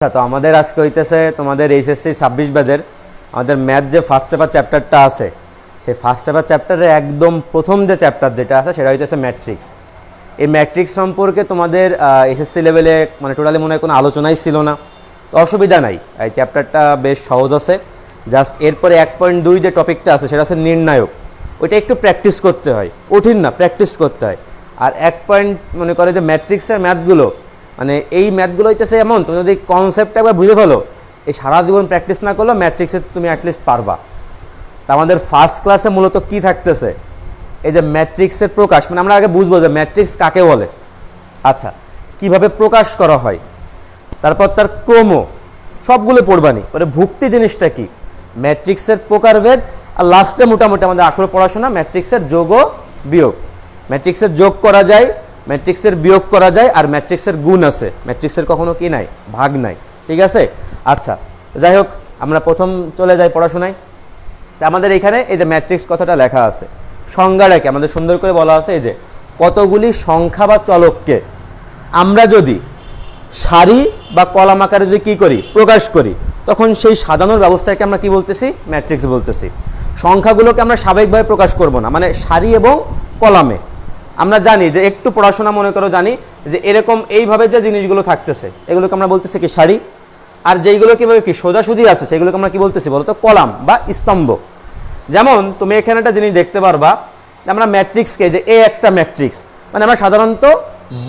তো আমাদের আজকে হইতেছে তোমাদের এইচএসসি 26 ব্যাচের আমাদের ম্যাথ যে ফার্স্ট পেপার চ্যাপ্টারটা আছে সেই ফার্স্ট পেপার চ্যাপ্টারে একদম প্রথম যে চ্যাপ্টার যেটা আছে সেটা হইতেছে ম্যাট্রিক্স। এই ম্যাট্রিক্স সম্পর্কে তোমাদের এইচএসসি লেভেলে মানে টোটালি মনে হয় কোনো আলোচনাই ছিল না, তো অসুবিধা নাই, এই চ্যাপ্টারটা বেশ সহজ আছে। জাস্ট এরপরে 1.2 যে টপিকটা আছে সেটা হচ্ছে নির্ণায়ক, ওইটা একটু প্র্যাকটিস করতে হয়, কঠিন না, প্র্যাকটিস করতে হয়। আর 1 পয়েন্ট মনে করে যে ম্যাট্রিক্সের ম্যাথগুলো মানে এই ম্যাথগুলো হইতেছে এমন, তুমি যদি কনসেপ্টটা একবার বুঝে ফেলো এই সারা জীবন প্র্যাকটিস না করলেও ম্যাট্রিক্সে তুমি অ্যাটলিস্ট পারবা। তা আমাদের ফার্স্ট ক্লাসে মূলত কি থাকতেছে, এই যে ম্যাট্রিক্সের প্রকাশ, মানে আমরা আগে বুঝবো যে ম্যাট্রিক্স কাকে বলে, আচ্ছা কিভাবে প্রকাশ করা হয়, তারপর তার ক্রম সবগুলো পড়বানি, পরে ভুক্তি জিনিসটা কি, ম্যাট্রিক্সের প্রকারভেদ, আর লাস্টে মোটামুটি আমাদের আসলে পড়াশোনা ম্যাট্রিক্সের যোগ ও বিয়োগ। ম্যাট্রিক্সের যোগ করা যায়, ম্যাট্রিক্সের বিয়োগ করা যায়, আর ম্যাট্রিক্সের গুণ আছে, ম্যাট্রিক্সের কখনো কি নাই, ভাগ নাই, ঠিক আছে। আচ্ছা যাই হোক, আমরা প্রথম চলে যাই পড়াশোনায়। তা আমাদের এখানে এই যে ম্যাট্রিক্স কথাটা লেখা আছে, সংজ্ঞাটাকে আমাদের সুন্দর করে বলা আছে, এই যে কতগুলি সংখ্যা বা চলককে আমরা যদি সারি বা কলাম আকারে যদি কী করি, প্রকাশ করি, তখন সেই সাজানোর ব্যবস্থাকে আমরা কি বলতেছি, ম্যাট্রিক্স বলতেছি। সংখ্যাগুলোকে আমরা স্বাভাবিকভাবে প্রকাশ করব না, মানে সারি এবং কলামে। আমরা জানি যে একটু পড়াশোনা মনে করো জানি যে এরকম এইভাবে যে জিনিসগুলো থাকতেছে এগুলোকে আমরা বলতেছি কি সারি, আর যেইগুলো কীভাবে কি সোজাসুজি আছে সেগুলোকে আমরা কি বলতেছি বলতো, কলাম বা স্তম্ভ। যেমন তুমি এখানে একটা জিনিস দেখতে পারবা, আমরা ম্যাট্রিক্সকে যে এ একটা ম্যাট্রিক্স, মানে আমরা সাধারণত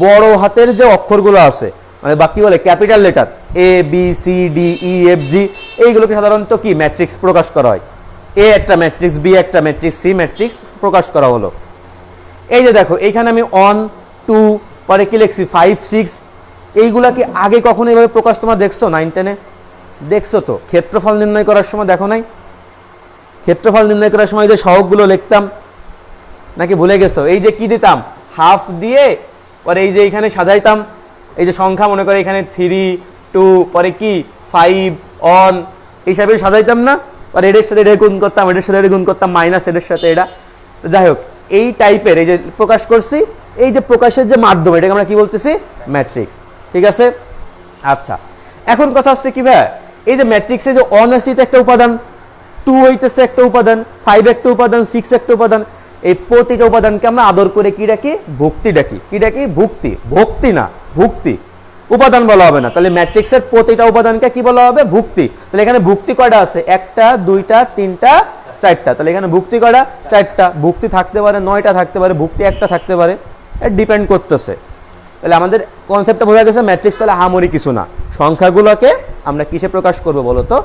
বড় হাতের যে অক্ষরগুলো আছে মানে বাকি বলে capital letter A B C D E F G, এইগুলোকে সাধারণত কি ম্যাট্রিক্স প্রকাশ করা হয়। এ একটা ম্যাট্রিক্স, বি একটা ম্যাট্রিক্স, সি ম্যাট্রিক্স প্রকাশ করা হলো। এই যে দেখো এইখানে আমি 1 2 পরে কি লিখছি 5 6, এইগুলা কি আগে কখনো এইভাবে প্রকাশ তোমরা দেখছো 9 10-এ? দেখছো তো। ক্ষেত্রফল নির্ণয় করার সময় দেখো নাই? ক্ষেত্রফল নির্ণয় করার সময় যে সহগগুলো লিখতাম নাকি ভুলে গেছো? এই যে কি দিতাম, হাফ দিয়ে পরে এই যে এখানে সাজাইতাম, এই যে সংখ্যা মনে করে এখানে 3 2 পরে কি 5 1 এইসবে সাজাইতাম না, আর এটার সাথে এটা গুণ করতাম, এটার সাথে এটা গুণ করতাম, মাইনাস এটার সাথে এটা। যাই হোক এই টাইপের এই যে প্রকাশ করছি, এই যে প্রকাশের যে মাধ্যম এটাকে আমরা কি বলতেছি, ম্যাট্রিক্স, ঠিক আছে। আচ্ছা এখন কথা হচ্ছে কি ভাই, এই যে ম্যাট্রিক্সে যে 1 আছে এটা একটা উপাদান, 2 হইতেছে একটা উপাদান, 5 একটা উপাদান, 6 একটা উপাদান, এই প্রতিটা উপাদানকে আমরা আদর করে কি ডাকি, ভুক্তি ডাকি। কি ডাকি, ভুক্তি, ভক্তি না ভুক্তি, উপাদান বলা হবে না। তাহলে ম্যাট্রিক্সের প্রতিটা উপাদানকে কি বলা হবে, ভুক্তি। তাহলে এখানে ভুক্তি কয়টা আছে, 1টা 2টা 3টা 4টা, তাহলে এখানে ভুক্তি কয়টা, 4টা। ভুক্তি থাকতে পারে 9টা থাকতে পারে, ভুক্তি একটা থাকতে পারে, ডিপেন্ড করতেছে। তাহলে আমাদের কনসেপ্টটা বোঝা গেছে, ম্যাট্রিক্স তাহলে হামরি কিছু না, সংখ্যাগুলোকে আমরা কিসে প্রকাশ করব বলতো,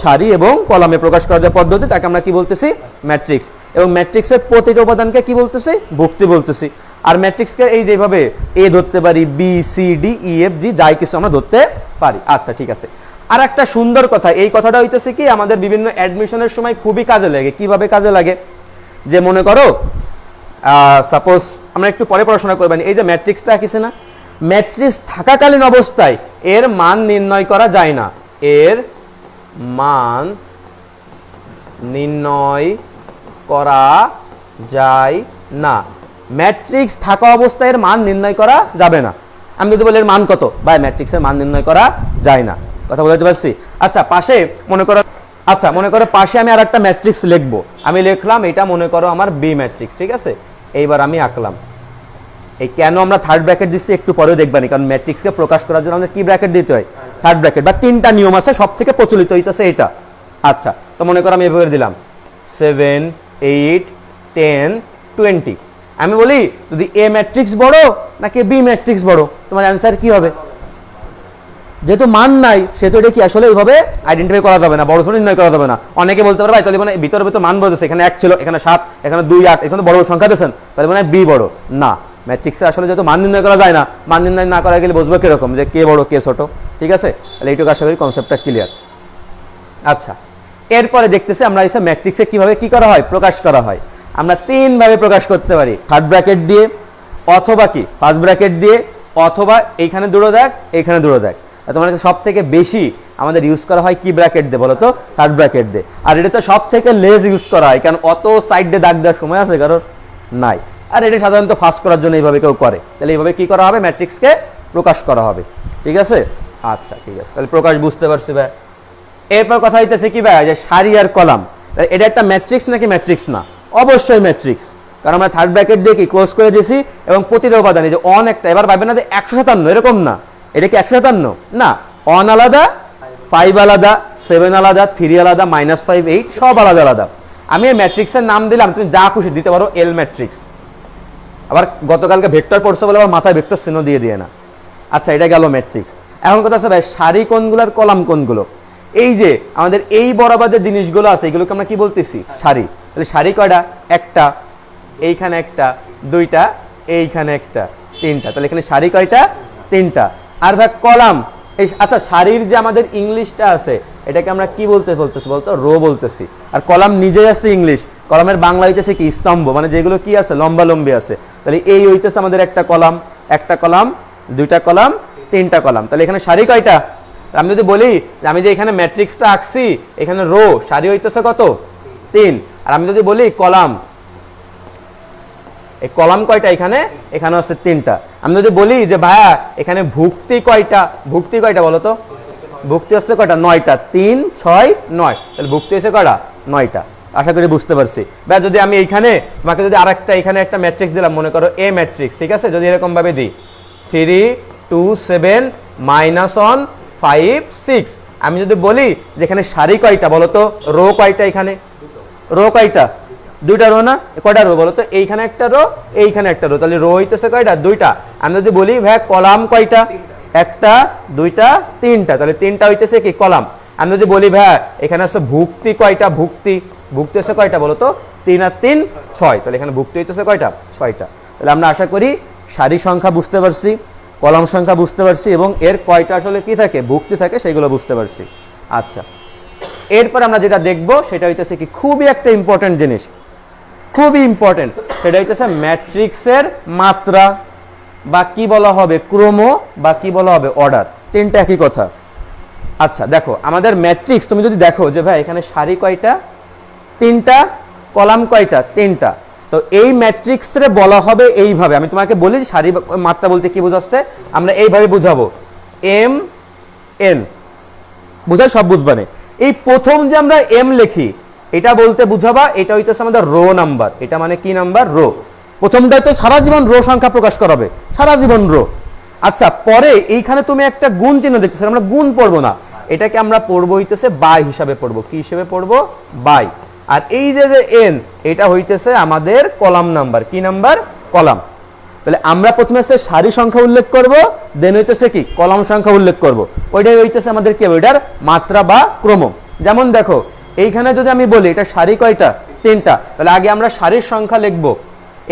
সারি এবং কলামে প্রকাশ করার যে পদ্ধতি তাকে আমরা কি বলতেছি, ম্যাট্রিক্স। এবং ম্যাট্রিক্সের প্রতিটা উপাদানকে কি বলতেছি, ভুক্তি বলতেছি। আর ম্যাট্রিক্সকে এই যেভাবে এ ধরতে পারি, B C D E F G যাই কিছু আমরা ধরতে পারি। আচ্ছা ঠিক আছে। আর একটা সুন্দর কথা, এই কথাটা হইতেছে কি আমাদের বিভিন্ন অ্যাডমিশনের সময় খুবই কাজে লাগে। কিভাবে কাজে লাগে, যে মনে করো সাপোজ আমরা একটু পরে পড়াশোনা করবেন, এই যে ম্যাট্রিক্সটা আঁকিছে না, ম্যাট্রিক্স থাকাকালীন অবস্থায় এর মান নির্ণয় করা যায় না, এর মান নির্ণয় করা যায় না। ম্যাট্রিক্স থাকা অবস্থায় এর মান নির্ণয় করা যাবে না। আমি যদি বলি এর মান কত, ভাই ম্যাট্রিক্সের মান নির্ণয় করা যায় না, কথা বলতে পারছি। আচ্ছা পাশে মনে করো, আচ্ছা মনে করো পাশে আমি আর একটা ম্যাট্রিক্স লিখবো, আমি লিখলাম এটা মনে করো আমার বি ম্যাট্রিক্স, ঠিক আছে। এইবার আমি আঁকলাম, এই কেন আমরা থার্ড ব্র্যাকেট দিচ্ছি একটু পরেও দেখবানি, কারণ ম্যাট্রিক্সকে প্রকাশ করার জন্য আমাদের কি ব্র্যাকেট দিতে হয়, থার্ড ব্র্যাকেট, বা 3টা নিয়ম আছে, সব থেকে প্রচলিত হইতেছে এটা। আচ্ছা তো মনে করো আমি এভাবে দিলাম 7 8 10 20, আমি বলি যদি এ ম্যাট্রিক্স বড় নাকি বি ম্যাট্রিক্স বড়, তোমার অ্যান্সার কি হবে? যেহেতু মান নাই সেহেতু এটা কি আসলে ওইভাবে আইডেন্টিফাই করা যাবে না, বড় ছোট নির্ণয় করা যাবে না। অনেকে বলতে পারে ভাই তাহলে মানে ভিতরে ভিতরে মান বলতেছে, এখানে 1 ছিল, এখানে 7, এখানে 2 8, এখানে বড় বড় সংখ্যা দিয়েছেন, তাহলে মানে বি বড় না। ম্যাট্রিক্সে আসলে যেহেতু মান নির্ণয় করা যায় না, মান নির্ণয় না করা গেলে বুঝবো কিরকম যে কে বড় কে ছোট, ঠিক আছে। তাহলে এইটুকু আশা করি কনসেপ্টটা ক্লিয়ার। আচ্ছা এরপরে দেখতেছি আমরা এসে ম্যাট্রিক্সে কিভাবে কি করা হয়, প্রকাশ করা হয়। আমরা 3 ভাবে প্রকাশ করতে পারি, থার্ড ব্র্যাকেট দিয়ে, অথবা কি ফার্স্ট ব্র্যাকেট দিয়ে, অথবা এইখানে দুটো দেখ এইখানে দুটো দেখ। তোমার সব থেকে বেশি আমাদের ইউজ করা হয় কি ব্র্যাকেট দিয়ে বলো তো, থার্ড ব্র্যাকেট দিয়ে। আর এটা তো সব থেকে লেস ইউজ করা হয়, কারণ অত সাইড দিয়ে দাগ দেওয়ার সময় আছে কারণ নাই। আর এটা সাধারণত ফাস্ট করার জন্য এইভাবে কেউ করে। তাহলে এইভাবে কি করা হবে, ম্যাট্রিক্সকে প্রকাশ করা হবে, ঠিক আছে। আচ্ছা ঠিক আছে, তাহলে প্রকাশ বুঝতে পারছি ভাই। এরপর কথা হইতেছে কি ভাই, যে সারি আর কলাম, এটা একটা ম্যাট্রিক্স নাকি ম্যাট্রিক্স না? অবশ্যই ম্যাট্রিক্স, কারণ আমরা থার্ড ব্র্যাকেট দিয়ে কি ক্লোজ করে দিয়েছি, এবং প্রতিটা উপাদান এই যে অন একটা, এবার ভাববেন না যে 157 এরকম না, এটা কি 157 না, অন আলাদা, 5 আলাদা, 7 আলাদা, 3 আলাদা, -5 8 সব আলাদা আলাদা। আমি এই ম্যাট্রিক্সের নাম দিলাম, তুমি যা খুশি দিতে পারো এল ম্যাট্রিক্স। আবার গতকালকে ভেক্টর পড়ছো বলে আবার মাথায় ভেক্টর চিহ্ন দিয়ে না। আচ্ছা এটা গেল ম্যাট্রিক্স। এখন কথা হচ্ছে ভাই সারি কোনগুলো আর কলাম কোনগুলো? এই যে আমাদের এই বরাবর যে জিনিসগুলো আছে এগুলোকে আমরা কি বলতেছি? সারি। তাহলে সারি কয়টা? একটা, এইখানে একটা, দুইটা, এইখানে একটা, তিনটা। তাহলে এখানে সারি কয়টা? তিনটা। আর ভাই কলাম, এই আচ্ছা সারির যে আমাদের ইংলিশটা আছে এটাকে আমরা কি বলতেছি বলতো? রো বলতেছি। আর কলাম নিজেই আছে ইংলিশ, কলামের বাংলা হইতেছে কি? স্তম্ভ, মানে যেগুলো কি আছে লম্বা লম্বি আছে। তাহলে এই হইতেছে আমাদের একটা কলাম, একটা কলাম, দুইটা কলাম, তিনটা কলাম। তাহলে এখানে সারি কয়টা? আমি যদি বলি যে আমি যে এখানে ম্যাট্রিক্সটা আঁকছি, এখানে রো, সারি হইতেছে কত? 3। আর আমি যদি বলি কলাম, এই কলাম কয়টা? এখানে এখানে হচ্ছে 3টা। আমি যদি বলি যে ভাইয়া এখানে ভুক্তি কয়টা? ভুক্তি কয়টা বলো তো? ভুক্তি হচ্ছে কয়টা? 9টা। 3 6 9, তাহলে ভুক্তি হচ্ছে কয়টা? 9টা। আশা করি বুঝতে পারছি ভাই। যদি আমি এইখানে তোমাকে যদি আরেকটা এখানে একটা ম্যাট্রিক্স দিলাম, মনে করো এ ম্যাট্রিক্স, ঠিক আছে? যদি এরকম ভাবে দিই 3 2 7 -1 5 6, আমি যদি বলি যে এখানে সারি কয়টা বলো তো? রো কয়টা? এখানে রো কয়টা? দুইটা রো না? কয়টা রো বলো তো? এইখানে একটা রো, এইখানে একটা রো, তাহলে রো হইতেছে কয়টা? দুইটা। আমি যদি বলি ভাই কলাম কয়টা? একটা, দুইটা, তিনটা, তাহলে তিনটা হইতেছে কি? কলাম। আমি যদি বলি ভাই এখানে আছে ভুক্তি কয়টা? ভুক্তি, ভুক্তি হচ্ছে কয়টা বলো তো? 3 আর 3 6, তাহলে এখানে ভুক্তি হইতেছে কয়টা? 6টা। তাহলে আমরা আশা করি সারি সংখ্যা বুঝতে পারছি, কলাম সংখ্যা বুঝতে পারছি, এবং এর কয়টা আসলে কি থাকে? ভুক্তি থাকে, সেগুলো বুঝতে পারছি। আচ্ছা এরপর আমরা যেটা দেখবো সেটা হইতেছে কি? খুবই একটা ইম্পর্টেন্ট জিনিস, খুবই ইম্পর্টেন্ট, সেটা হইতেছে ম্যাট্রিক্সের মাত্রা, বা কি বলা হবে? ক্রম, বা কি বলা হবে? অর্ডার। তিনটা একই কথা। আচ্ছা দেখো আমাদের ম্যাট্রিক্স, তুমি যদি দেখো যে ভাই এখানে সারি কয়টা? 3টা, কলাম কয়টা? 3টা। তো এই ম্যাট্রিক্সে বলা হবে এইভাবে, আমি তোমাকে বলি সারি মাত্রা বলতে কি বোঝাচ্ছে, আমরা এইভাবে বুঝাবো, এম এন বুঝাই, সব বুঝবানে। এই প্রথম যে আমরা এম লিখি এটা বলতে বুঝাবা এটা হইতেছে আমাদের রো নাম্বার। এটা মানে কি নাম্বার? রো। প্রথমটা তো সারা জীবন রো সংখ্যা প্রকাশ করাবে, সারা জীবন রো। আচ্ছা পরে এইখানে তুমি একটা গুণ চিহ্ন দেখতেছো, আমরা গুণ পড়বো না, এটাকে আমরা পড়বো হইতেছে বাই হিসাবে পড়বো। কি হিসেবে পড়বো? বাই। আর এই যে এন, এটা হইতেছে আমাদের কলাম নাম্বার। কি নাম্বার? কলাম। তাহলে আমরা প্রথমে হচ্ছে সারি সংখ্যা উল্লেখ করব, দেন হইতেছে কি? কলাম সংখ্যা উল্লেখ করব। ওইটাই হইতেছে আমাদের কি? ওইটার মাত্রা বা ক্রম। যেমন দেখো এইখানে যদি আমি বলি এটা সারি কয়টা? 3টা, তাহলে আগে আমরা সারির সংখ্যা লিখব,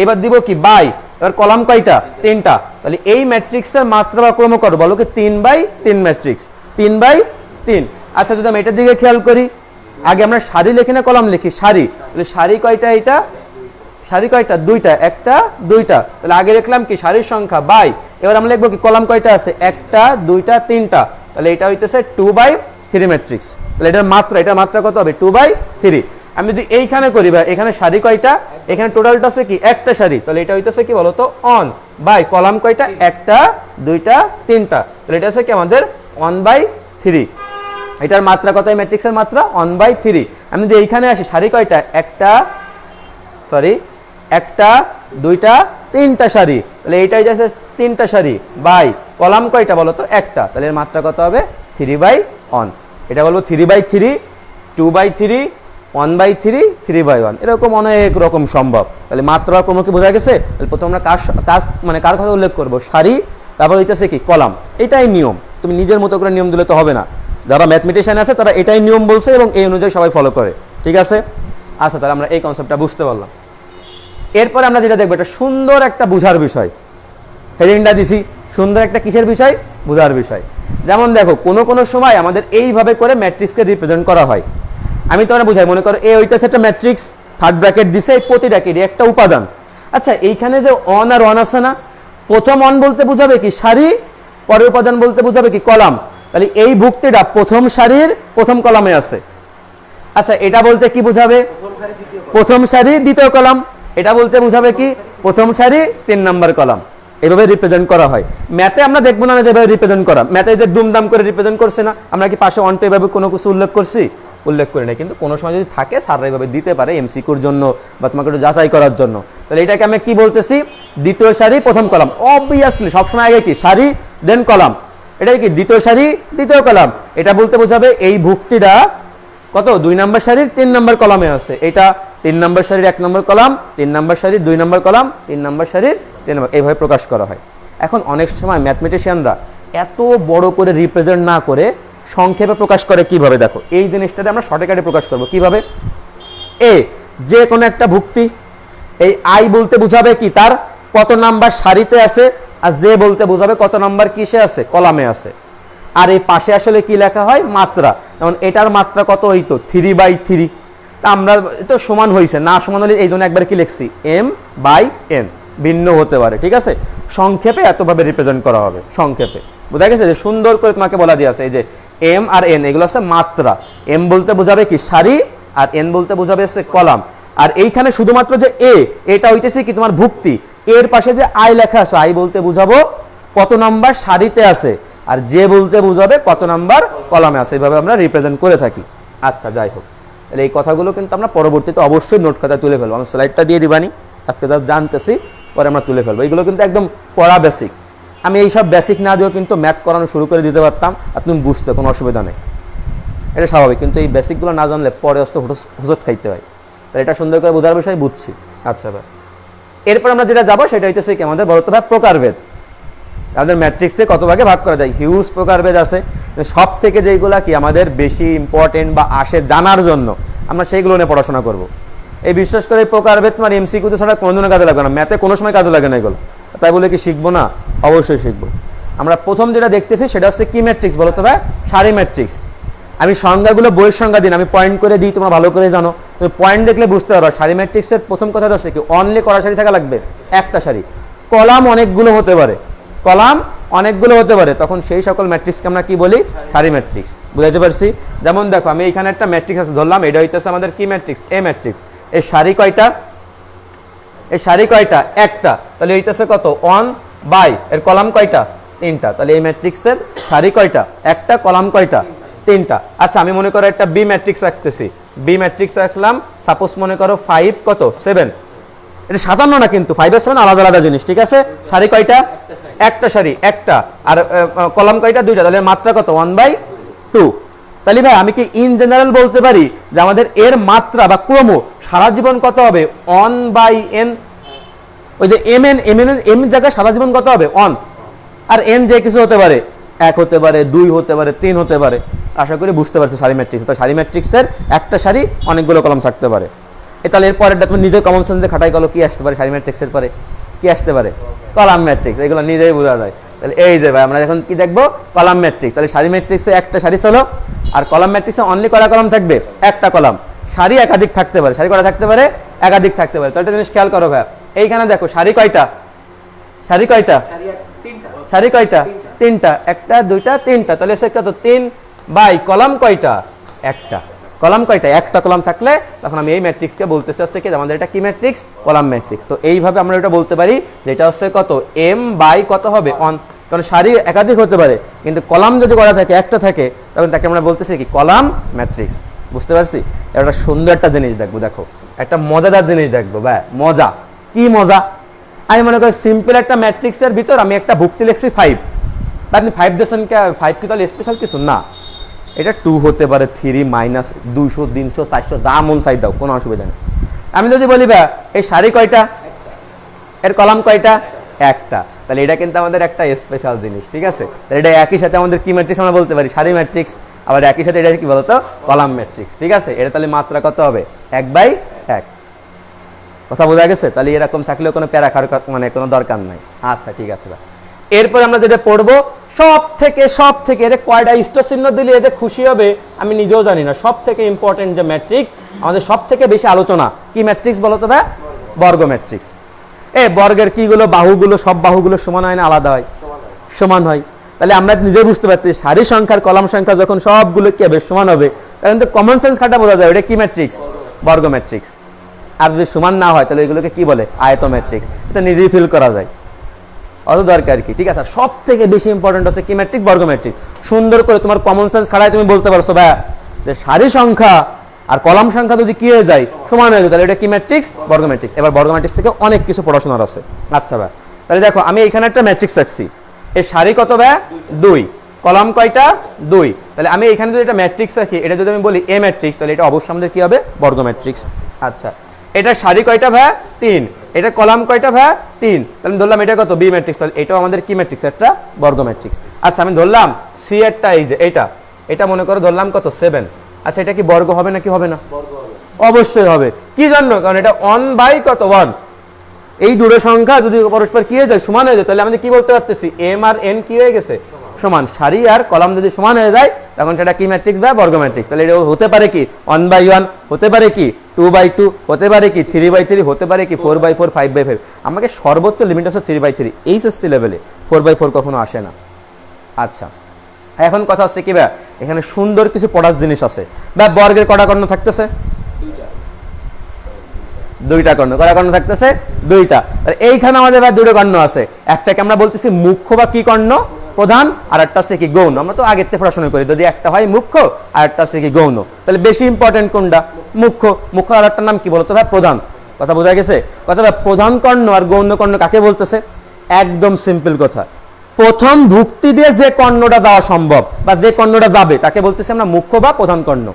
এবার দিব কি? বাই। এবার কলাম কয়টা? 3টা। তাহলে এই ম্যাট্রিক্সের মাত্রা বা ক্রম করো, বলো কি? 3/3 ম্যাট্রিক্স, 3/3। আচ্ছা যদি আমি এটার দিকে খেয়াল করি, আগে আমরা সারি লিখি না কলাম লিখি? সারি। তাহলে সারি কয়টা? এটা সারি কয়টা? 2টা, একটা, দুইটা। তাহলে আগে লিখলাম কি? সারির সংখ্যা বাই। এবার আমরা লিখবো কি? কলাম কয়টা আছে? একটা, দুইটা, তিনটা। তাহলে এটা হইতেছে 2/3 ম্যাট্রিক্স। তাহলে এটার মাত্রা, এটার মাত্রা কত হবে? 2/3। আমি যদি এইখানে করি ভাই, এখানে সারি কয়টা? এখানে টোটালটা আছে কি? একটা সারি। তাহলে এটা হইতেছে কি বলতো? On by. কলাম কয়টা? একটা, দুইটা, তিনটা। তাহলে এটা আছে কি আমাদের 1/3। এটার মাত্রা কত? এই ম্যাট্রিক্সের মাত্রা 1/3। আমি যদি এইখানে আসি, সারি কয়টা? একটা, দুইটা, তিনটা সারি। তাহলে এইটাই যাচ্ছে 3টা সারি বাই কলাম কয়টা বলো তো? একটা। তাহলে এর মাত্রা কত হবে? 3/1। এটা বলবো 3/3, 2/3, 1/3, 3/1, এরকম অনেক রকম সম্ভব। তাহলে মাত্রা ক্রম কি বোঝা গেছে? তাহলে প্রথমে আমরা কার কথা উল্লেখ করবো? সারি, তারপর হইতেছে কি? কলাম। এটাই নিয়ম, তুমি নিজের মতো করে নিয়ম দিলে তো হবে না। যারা ম্যাথমেটিশিয়ান আছে তারা এটাই নিয়ম বলছে এবং এই অনুযায়ী সবাই ফলো করে, ঠিক আছে? আচ্ছা তাহলে আমরা এই কনসেপ্টটা বুঝতে পারলাম। এরপরে আমরা যেটা দেখবো, এটা সুন্দর একটা বুঝার বিষয়, হেডিংটা দিছি সুন্দর একটা কিসের বিষয়? বুঝার বিষয়। যেমন দেখো কোনো সময় আমাদের এইভাবে করে ম্যাট্রিক্সকে রিপ্রেজেন্ট করা হয়। আমি তোমার বুঝাই, মনে করো এ ওইটা একটা ম্যাট্রিক্স, থার্ড ব্র্যাকেট দিছে, প্রতিটাকে একটা উপাদান। আচ্ছা এইখানে যে অন আর অন আছে না, প্রথম অন বলতে বুঝাবে কি? সারি, পরের উপাদান বলতে বুঝাবে কি? কলাম। তাহলে এই ভুক্তিটা প্রথম সারির প্রথম কলামে আছে। আচ্ছা এটা বলতে কি বুঝাবে? প্রথম সারি দ্বিতীয় কলাম। এটা বলতে বুঝাবে কি? প্রথম সারি 3 নম্বর কলাম। এভাবে রিপ্রেজেন্ট করা হয়। ম্যাথে আমরা দেখবো না যেভাবে রিপ্রেজেন্ট করা, ম্যাথে যে দুমদাম করে রিপ্রেজেন্ট করছে না, আমরা কি পাশে অন্ট এভাবে কোনো কিছু উল্লেখ করছি? উল্লেখ করি না, কিন্তু কোনো সময় যদি থাকে স্যাররা এভাবে দিতে পারে এমসিকিউর জন্য বা তোমাকে একটু যাচাই করার জন্য। তাহলে এটাকে আমি কি বলতেছি? দ্বিতীয় সারি প্রথম কলাম। অবভিয়াসলি সবসময় আগে কি সারি দেন কলাম, এটাই কি দ্বিতীয় সারি দ্বিতীয় কলাম। এটা বলতে বোঝাবে এই ভুক্তিটা কত 2 নম্বর সারির 3 নম্বর কলামে আছে, এটা 3 নম্বর সারির 1 নম্বর কলাম, 3 নম্বর সারির 2 নম্বর কলাম, 3 নম্বর সারির 3 নম্বর, এইভাবে প্রকাশ করা হয়। এখন অনেক সময় ম্যাথমেটিশিয়ানরা এত বড় করে রিপ্রেজেন্ট না করে সংক্ষেপে প্রকাশ করে কিভাবে, দেখো এই জিনিসটাতে আমরা শর্টকাটে প্রকাশ করব কিভাবে। এ যে কোনো একটা ভুক্তি, এই আই বলতে বোঝাবে কি তার কত নাম্বার সারিতে আছে, আর যে বলতে বোঝাবে কত নাম্বার কিসে আছে, কলামে আছে। আর এই পাশে আসলে কি লেখা হয়? মাত্রা। যেমন এটার মাত্রা কত হইতো 3/3, তা আমরা তো সমান হয়েছে না, সমান হলে এই জন্য একবার কি লিখছি m/n, ভিন্ন হতে পারে, ঠিক আছে। সংক্ষেপে এতভাবে রিপ্রেজেন্ট করা হবে, সংক্ষেপে বোঝা গেছে, যে সুন্দর করে তোমাকে বলা দিয়ে আছে এই যে m আর n এগুলো হচ্ছে মাত্রা। m বলতে বোঝাবে কি সারি, আর n বলতে বোঝাবে হচ্ছে কলাম। আর এইখানে শুধুমাত্র যে এটা হইতেছে কি তোমার ভুক্তি, এর পাশে যে আই লেখা আছে, আই বলতে বুঝাবো কত নাম্বার সারিতে আছে, আর যে বলতে বুঝাবে কত নাম্বার কলামে আছে। এইভাবে আমরা রিপ্রেজেন্ট করে থাকি। আচ্ছা যাই হোক, তাহলে এই কথাগুলো কিন্তু আমরা পরবর্তীতে অবশ্যই নোট খাতায় তুলে ফেলবো। আমি স্লাইডটা দিয়ে দিবানি, আজকে যা জানতেছি পরে আমরা তুলে ফেলবো। এগুলো কিন্তু একদম পড়া বেসিক। আমি এইসব বেসিক না দিয়েও কিন্তু ম্যাথ করানো শুরু করে দিতে পারতাম, আর তুমি বুঝতে কোনো অসুবিধা নেই, এটা স্বাভাবিক। কিন্তু এই বেসিকগুলো না জানলে পরে আসতে হুজত খাইতে হয়। তাই এটা সুন্দর করে বোঝার বিষয় বুঝছি। আচ্ছা ভাই, এরপর আমরা যেটা যাবো সেটা হইতেছে কি আমাদের বলতে ভাই প্রকারভেদ। আমাদের ম্যাট্রিক্সে কত ভাগে ভাগ করা যায়, হিউজ প্রকারভেদ আছে। সব থেকে যেগুলা কি আমাদের বেশি ইম্পর্টেন্ট বা আসে জানার জন্য আমরা সেইগুলো নিয়ে পড়াশোনা করব। এই বিশেষ করে প্রকারভেদ তোমার এমসিকিউতে ছাড়া কোনোদিনও কাজে লাগবে না, ম্যাথে কোনো সময় কাজে লাগে না এগুলো। তাই বলে কি শিখবো না? অবশ্যই শিখবো। আমরা প্রথম যেটা দেখতেছি সেটা হচ্ছে কি ম্যাট্রিক্স বলতো ভাই? সারি ম্যাট্রিক্স। আমি সংজ্ঞাগুলো বইয়ের সংজ্ঞা দিন, আমি পয়েন্ট করে দিই, তোমরা ভালো করে জানো। তুমি পয়েন্ট দেখলে বুঝতে পারো সারি ম্যাট্রিক্সের প্রথম কথাটা হচ্ছে কি অনলি কটা সারি থাকা লাগবে? একটা সারি। কলাম অনেকগুলো হতে পারে, কলাম অনেকগুলো হতে পারে, তখন সেই সকল ম্যাট্রিক্সকে আমরা কি বলি? সারি ম্যাট্রিক্স। বুঝাইতে পারছি? যেমন দেখো আমি এখানে একটা ম্যাট্রিক্স আছে ধরলাম, এটা হইতেছে আমাদের কি ম্যাট্রিক্স? এ ম্যাট্রিক্স। এই সারি কয়টা? এই সারি কয়টা? একটা। তাহলে হইতেছে কত? 1/, এর কলাম কয়টা? 3টা। তাহলে এই ম্যাট্রিক্সের সারি কয়টা? একটা, কলাম কয়টা? 3টা। আচ্ছা আমি মনে করো একটা বি ম্যাট্রিক্স রাখতেছি, বি ম্যাট্রিক্স রাখলাম, সাপোজ মনে করো 5 কত 7, এটা 57 না কিন্তু 5 আর 7 আলাদা আলাদা জিনিস, ঠিক আছে। সারি কয়টা? একটা সারি, একটা। আর কলাম কয়টা? 2টা। তাহলে মাত্রা কত? 1/2। তাহলে ভাই আমি কি ইন জেনারেল বলতে পারি যে আমাদের এর মাত্রা বা ক্রম সারা জীবন কত হবে? 1/n। ওই যে এম জায়গায় সারা জীবন কত হবে? 1। আর n যে কিছু হতে পারে, 1 হতে পারে, 2 হতে পারে, 3 হতে পারে। আশা করি বুঝতে পারছো সারি ম্যাট্রিক্স। তো সারি ম্যাট্রিক্সের একটা সারি অনেকগুলো কলাম থাকতে পারে। তাহলে এরপরেরটা তুমি নিজে কমন সেন্সে খাটাই গেলো, কি আসতে পারে সারি ম্যাট্রিক্সের পরে? কি আসতে পারে? Column matrix. এগুলো নিজেই বোঝা যায়। তাহলে এই যে ভাই আমরা এখন কি দেখবো? Column matrix. তাহলে সারি ম্যাট্রিক্সে একটা সারি ছিল, আর কলাম ম্যাট্রিক্সে অনলি কয়টা কলাম থাকবে? একটা কলাম। সারি একাধিক থাকতে পারে, সারি কয়টা থাকতে পারে? একাধিক থাকতে পারে। তো একটা জিনিস খেয়াল করো ভাই, এইখানে দেখো সারি কয়টা? সারি কয়টা? সারি কয়টা? 3টা। একটা, 2টা, 3টা। তাহলে সে কত? 3/, কলাম কয়টা? একটা। কলাম কয়টা? একটা কলাম থাকলে তখন আমি এই ম্যাট্রিক্সকে বলতে চাচ্ছি কি আমাদের এটা কি ম্যাট্রিক্স? Column matrix. তো এইভাবে আমরা এটা বলতে পারি যে এটা হচ্ছে কত? m/, কত হবে? 1। কারণ সারি একাধিক হতে পারে, কিন্তু কলাম যদি করা থাকে, একটা থাকে, তখন তাকে আমরা বলতেছি কি কলাম ম্যাট্রিক্স। বুঝতে পারছি? একটা সুন্দর একটা জিনিস দেখবো, দেখো একটা মজাদার জিনিস দেখবো ভাই। মজা কি মজা? আমি মনে করি সিম্পল একটা ম্যাট্রিক্সের ভিতর আমি একটা ভুক্তি লিখছি 5, আপনি 5 দিয়েছেন, 5 কি তাহলে স্পেশাল কিছু না? এটা 2 হতে পারে, 3, -200, 300, 400, যা মন চাই দাও, কোনো অসুবিধা নেই। আমি যদি বলি ভাই এই সারি কয়টা? এর কলাম কয়টা? একটা। তাহলে এটা কিন্তু আমাদের একটা স্পেশাল জিনিস, ঠিক আছে। তাহলে এটা একই সাথে আমাদের কি ম্যাট্রিক্স আমরা বলতে পারি? সারি ম্যাট্রিক্স। আবার একই সাথে এটা কি বলতো? কলাম ম্যাট্রিক্স, ঠিক আছে। এটা তাহলে মাত্রা কত হবে? 1/1। কথা বোঝা গেছে? তাহলে এরকম থাকলেও কোনো প্যারা খাওয়ার মানে কোনো দরকার নাই। আচ্ছা ঠিক আছে ভাই। এরপর আমরা যেটা পড়বো সব থেকে এর কয়টা ইষ্ট চিহ্ন দিলে এতে খুশি হবে আমি নিজেও জানি না। সব থেকে ইম্পর্টেন্ট যে ম্যাট্রিক্স, আমাদের সব থেকে বেশি আলোচনা কি ম্যাট্রিক্স বলো তো ভাই? বর্গ ম্যাট্রিক্স। বর্গের কিগুলো? বাহুগুলো, সব বাহুগুলো সমান হয় না আলাদা হয়? সমান হয়। তাহলে আমরা নিজে বুঝতে পারছি সারি সংখ্যার কলাম সংখ্যা যখন সবগুলো কি হবে? সমান হবে। কারণ তো কমন সেন্স খাটা বোঝা যায় এটা কি ম্যাট্রিক্স? বর্গ ম্যাট্রিক্স। আর যদি সমান না হয় তাহলে এগুলোকে কি বলে? আয়ত ম্যাট্রিক্স। এটা নিজেই ফিল করা যায়। অত দরকার কি, ঠিক আছে। সব থেকে বেশি ইম্পর্টেন্ট হচ্ছে কি ম্যাট্রিক্স, বর্গ ম্যাট্রিক্স। সুন্দর করে তোমার কমন সেন্স খাড়ায় তুমি বলতে পারছো ভাইয়া যে সারি সংখ্যা আর কলাম সংখ্যা যদি কি হয়ে যায়, সমান হয়ে যায়, তাহলে এটা কি ম্যাট্রিক্স, বর্গ ম্যাট্রিক্স। এবার বর্গ ম্যাট্রিক্স থেকে অনেক কিছু পড়াশোনার আছে। আচ্ছা ভাই, তাহলে দেখো আমি এখানে একটা ম্যাট্রিক্স রাখছি, এর সারি কত ভাইয়া, 2, কলাম কয়টা, 2। তাহলে আমি এখানে যদি এটা ম্যাট্রিক্স রাখি, এটা যদি আমি বলি এ ম্যাট্রিক্স, তাহলে এটা অবশ্যই আমাদের কি হবে, বর্গ ম্যাট্রিক্স। আচ্ছা, এটা সারি কয়টা ভাইয়া, 3, এটা কলাম কয়টা ভাইয়া, 3, তাহলে ধরলাম এটা কত, বি ম্যাট্রিক্স, তাহলে এটাও আমাদের কি ম্যাট্রিক্স, একটা বর্গ ম্যাট্রিক্স। আচ্ছা, আমি ধরলাম সি এরটা, এই যে এটা মনে করো ধরলাম কত, 7। আচ্ছা, এটা কি বর্গ হবে নাকি হবে না, অবশ্যই হবে। কি জন্য, কারণ এটা 1 কত, 1। এই দুটো সংখ্যা যদি পরস্পর কি হয়ে যায়, সমান হয়ে যায়, তাহলে আমি কি বলতে পারতেছি, এম আর এন কি হয়ে গেছে, সমান। সারি আর কলাম যদি সমান হয়ে যায়, তখন সেটা কি ম্যাট্রিক্স বা বর্গ ম্যাট্রিক্স। তাহলে এটা হতে পারে কি 1/1, হতে পারে কি 2/2, হতে পারে কি 3/3, হতে পারে কি 4/4, 5/5। আমাকে সর্বোচ্চ লিমিট আছে 3/3, এইচএসসি লেভেলে 4/4 কখনো আসে না। আচ্ছা, এখন কথা হচ্ছে কি ভাই, এখানে সুন্দর কিছু পড়ার জিনিস আছে। বা বর্গের কটা কর্ণ থাকতেছে, 2টা কর্ণ, কটা কর্ণ থাকতেছে, 2টা। এইখানে আমাদের ভাই 2টা কর্ণ আছে, একটাকে আমরা বলতেছি মুখ্য বা কি কর্ণ, প্রধান, আর একটা আছে কি গৌণ। আমরা তো আগের থেকে পড়াশোনা করি, যদি একটা হয় মুখ্য আর একটা আছে কি গৌণ, তাহলে বেশি ইম্পর্টেন্ট কোনটা, মুখ্য। মুখ্য আর একটার নাম কি বলতো ভাই, প্রধান। কথা বোঝা গেছে? কথা ভাই, প্রধান কর্ণ আর গৌণ কর্ণ কাকে বলতেছে, একদম সিম্পল কথা, প্রথম ভুক্তি দিয়ে যে কর্ণটা যাওয়া সম্ভব বা যে কর্ণটা যাবে তাকে বলতেছি আমরা মুখ্য বা প্রধান কর্ণ।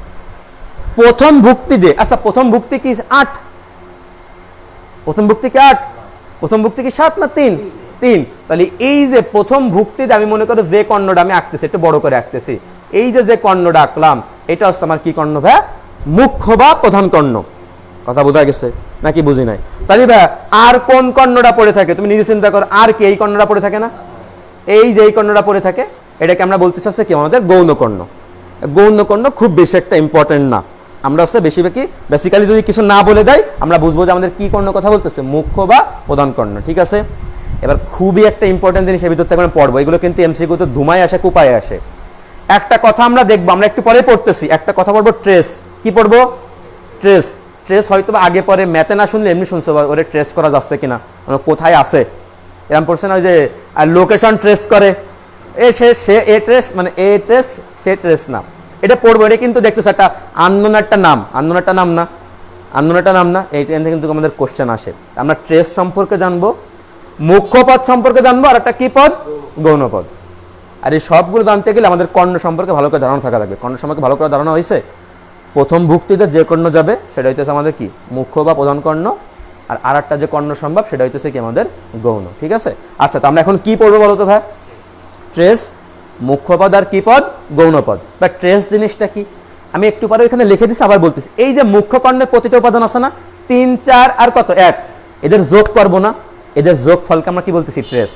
প্রথম ভুক্তি দিয়ে, আচ্ছা প্রথম ভুক্তি কি 8, প্রথম ভুক্তি কি 8, প্রথম ভুক্তি কি 7 না 3, 3। তাহলে এই যে প্রথম ভুক্তিতে আমি মনে করি যে কর্ণটা আমি আঁকতেছি, একটু বড় করে আঁকতেছি, এই যে কর্ণটা আঁকলাম, এটা হচ্ছে আমার কি কর্ণ ভাই, মুখ্য বা প্রধান কর্ণ। কথা বোঝা গেছে নাকি বুঝি নাই? তাহলে ভাই আর কোন কর্ণটা পড়ে থাকে, তুমি নিজে চিন্তা করো, আর কি এই কর্ণটা পড়ে থাকে না, এই যে এই কর্ণটা পড়ে থাকে, এটাকে আমরা বলতে চাচ্ছি কি, আমাদের গৌণ কর্ণ। গৌণ কর্ণ খুব বেশি একটা ইম্পর্টেন্ট না, আমরা হচ্ছে বেসিক্যালি যদি কিছু না বলে দেয়, আমরা বুঝবো যে আমাদের কি কর্ণ কথা বলতেছে, মুখ্য বা প্রধান কর্ণ, ঠিক আছে। এবার খুবই একটা ইম্পর্টেন্ট জিনিস এর ভিতর থেকে আমরা পড়বো, এগুলো কিন্তু এমসিকিউ তো ধুমায় আসে, কুপায় আসে। একটা কথা আমরা দেখবো, আমরা একটু পরে পড়তেছি, একটা কথা পড়বো ট্রেস। কি পড়বো, ট্রেস। ট্রেস হয়তো আগে পরে ম্যাথে না শুনলে এমনি শুনছো, ওরে ট্রেস করা যাচ্ছে কিনা, কোথায় আছে, এরকম পড়ছে না, ওই যে লোকেশন ট্রেস করে, এ ট্রেস মানে এ ট্রেস, সে ট্রেস না, এটা পড়বো। এটা কিন্তু দেখতেছো একটা আননোন একটা নাম, আননোন একটা নাম না, আননোন একটা নাম না, এইটা কিন্তু আমাদের কোশ্চেন আসে। আমরা ট্রেস সম্পর্কে জানবো, মুখ্য পদ সম্পর্কে জানবো, আর একটা কি পদ, গৌণ পদ। আর এই সবগুলো জানতে গেলে আমাদের কর্ণ সম্পর্কে ভালো করে ধারণা থাকা লাগবে। কর্ণ সম্পর্কে ভালো করে ধারণা হয়েছে, প্রথম ভুক্তিতে যে কর্ণ যাবে সেটা হইতেছে আমাদের কি, মুখ্য বা প্রধান কর্ণ, আর আরেকটা যে কর্ণ সম্ভব সেটা হইতেছে কি আমাদের গৌণ, ঠিক আছে। আচ্ছা, তো আমরা এখন কি পড়বো বলো তো ভাই, ট্রেস, মুখ্য পদ আর কি পদ, গৌণ পদ। বা ট্রেস জিনিসটা কি, আমি একটু পরে ওইখানে লিখে দিচ্ছি, আবার বলতেছি। এই যে মুখ্য কর্ণের প্রতিটা উপাদান আছে না, 3, 4 আর কত 1, এদের যোগ করবো না, এদের যোগ ফলকে আমরা কি বলতেছি, ট্রেস।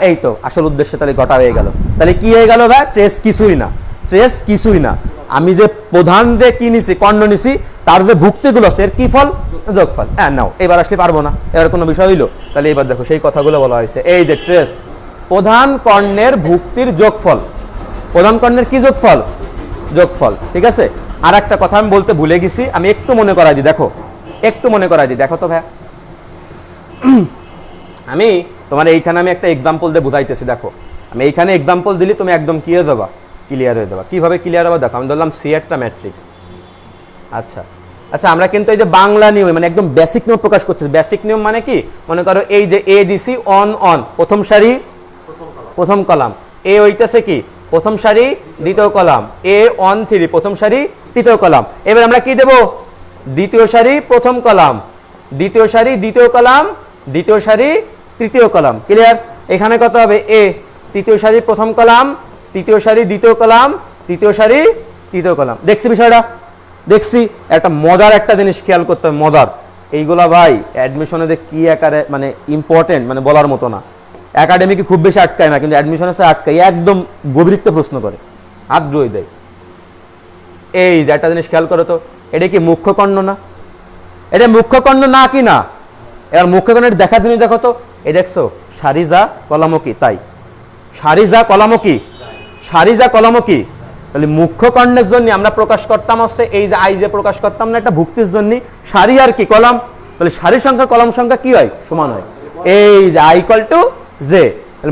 এই তো আসল উদ্দেশ্য তাহলে ঘটা হয়ে গেল। তাহলে কি হয়ে গেল ভাই, ট্রেস কিছুই না, ট্রেস কিছুই না, আমি যে প্রধান যে কি নিছি, কর্ণ নিছি, তার যে ভুক্তিগুলো আছে এর কি ফল, যোগফল। নাও এবার আসলে পারবো না, এবার কোনো বিষয় হইলো। তাহলে এবার দেখো সেই কথাগুলো বলা হয়েছে, এই যে ট্রেস, প্রধান কর্ণের ভুক্তির যোগফল, প্রধান কর্ণের কি যোগফল, যোগফল, ঠিক আছে। আর একটা কথা আমি বলতে ভুলে গেছি, আমি একটু মনে করাই দিই, দেখো একটু মনে করাই দিই, দেখো তো ভাই, আমি তোমার এইখানে আমি একটা এক্সাম্পল দিয়ে বুঝাইতেছি। দেখো আমি এইখানে এক্সাম্পল দিলি তুমি একদম কি হয়ে যাবা, ক্লিয়ার হয়ে যাবা। কিভাবে ক্লিয়ার হবে দেখো, আমি ধরলাম সি একটা ম্যাট্রিক্স। আচ্ছা আচ্ছা, আমরা কিন্তু এই যে বাংলা নিয়ম মানে একদম বেসিক নিয়ম প্রকাশ করতেছি। বেসিক নিয়ম মানে কি, মনে করো এই যে এ দিছি অন অন, প্রথম সারি প্রথম কলাম, এ হইতেছে কি প্রথম সারি দ্বিতীয় কলাম, এ অন 3 প্রথম সারি তৃতীয় কলাম। এবার আমরা কি দেব, দ্বিতীয় সারি প্রথম কলাম, দ্বিতীয় সারি দ্বিতীয় কলাম, দ্বিতীয় সারি তৃতীয় কলাম, ক্লিয়ার। এখানে কত হবে, এ তৃতীয় সারি প্রথম কলাম, তৃতীয় সারি দ্বিতীয় কলাম, তৃতীয় সারি তৃতীয় কলাম। দেখছি বিষয়টা, দেখছি। একটা মজার একটা জিনিস খেয়াল করতে হবে, মজার, এইগুলা ভাই অ্যাডমিশনে যে কি আকারে মানে ইম্পর্টেন্ট, মানে বলার মতো না। একাডেমিকে খুব বেশি আটকায় না, কিন্তু অ্যাডমিশনে আটকায়, একদম গভীরত্ব প্রশ্ন করে, আগ্রহী দেয়। এই যে একটা জিনিস খেয়াল করো তো, এটা কি মুখ্য কর্ণ না, এটা মুখ্য কর্ণ না কি না। এবার মুখ্য কর্ণের দেখা জিনিস দেখো তো, এই দেখছো সারিজা কলামকি, তাই সারিজা কলামকি, সারিজা কলামকি। তাহলে মুখ্য কর্ণের জন্য আমরা প্রকাশ করতাম হচ্ছে এই যে আই যে প্রকাশ করতাম না, এটা ভুক্তির জন্য সারি আর কি কলাম, তাহলে সারি সংখ্যা কলাম সংখ্যা কি হয়, সমান হয়। এই যে আই ইকুয়াল টু জে।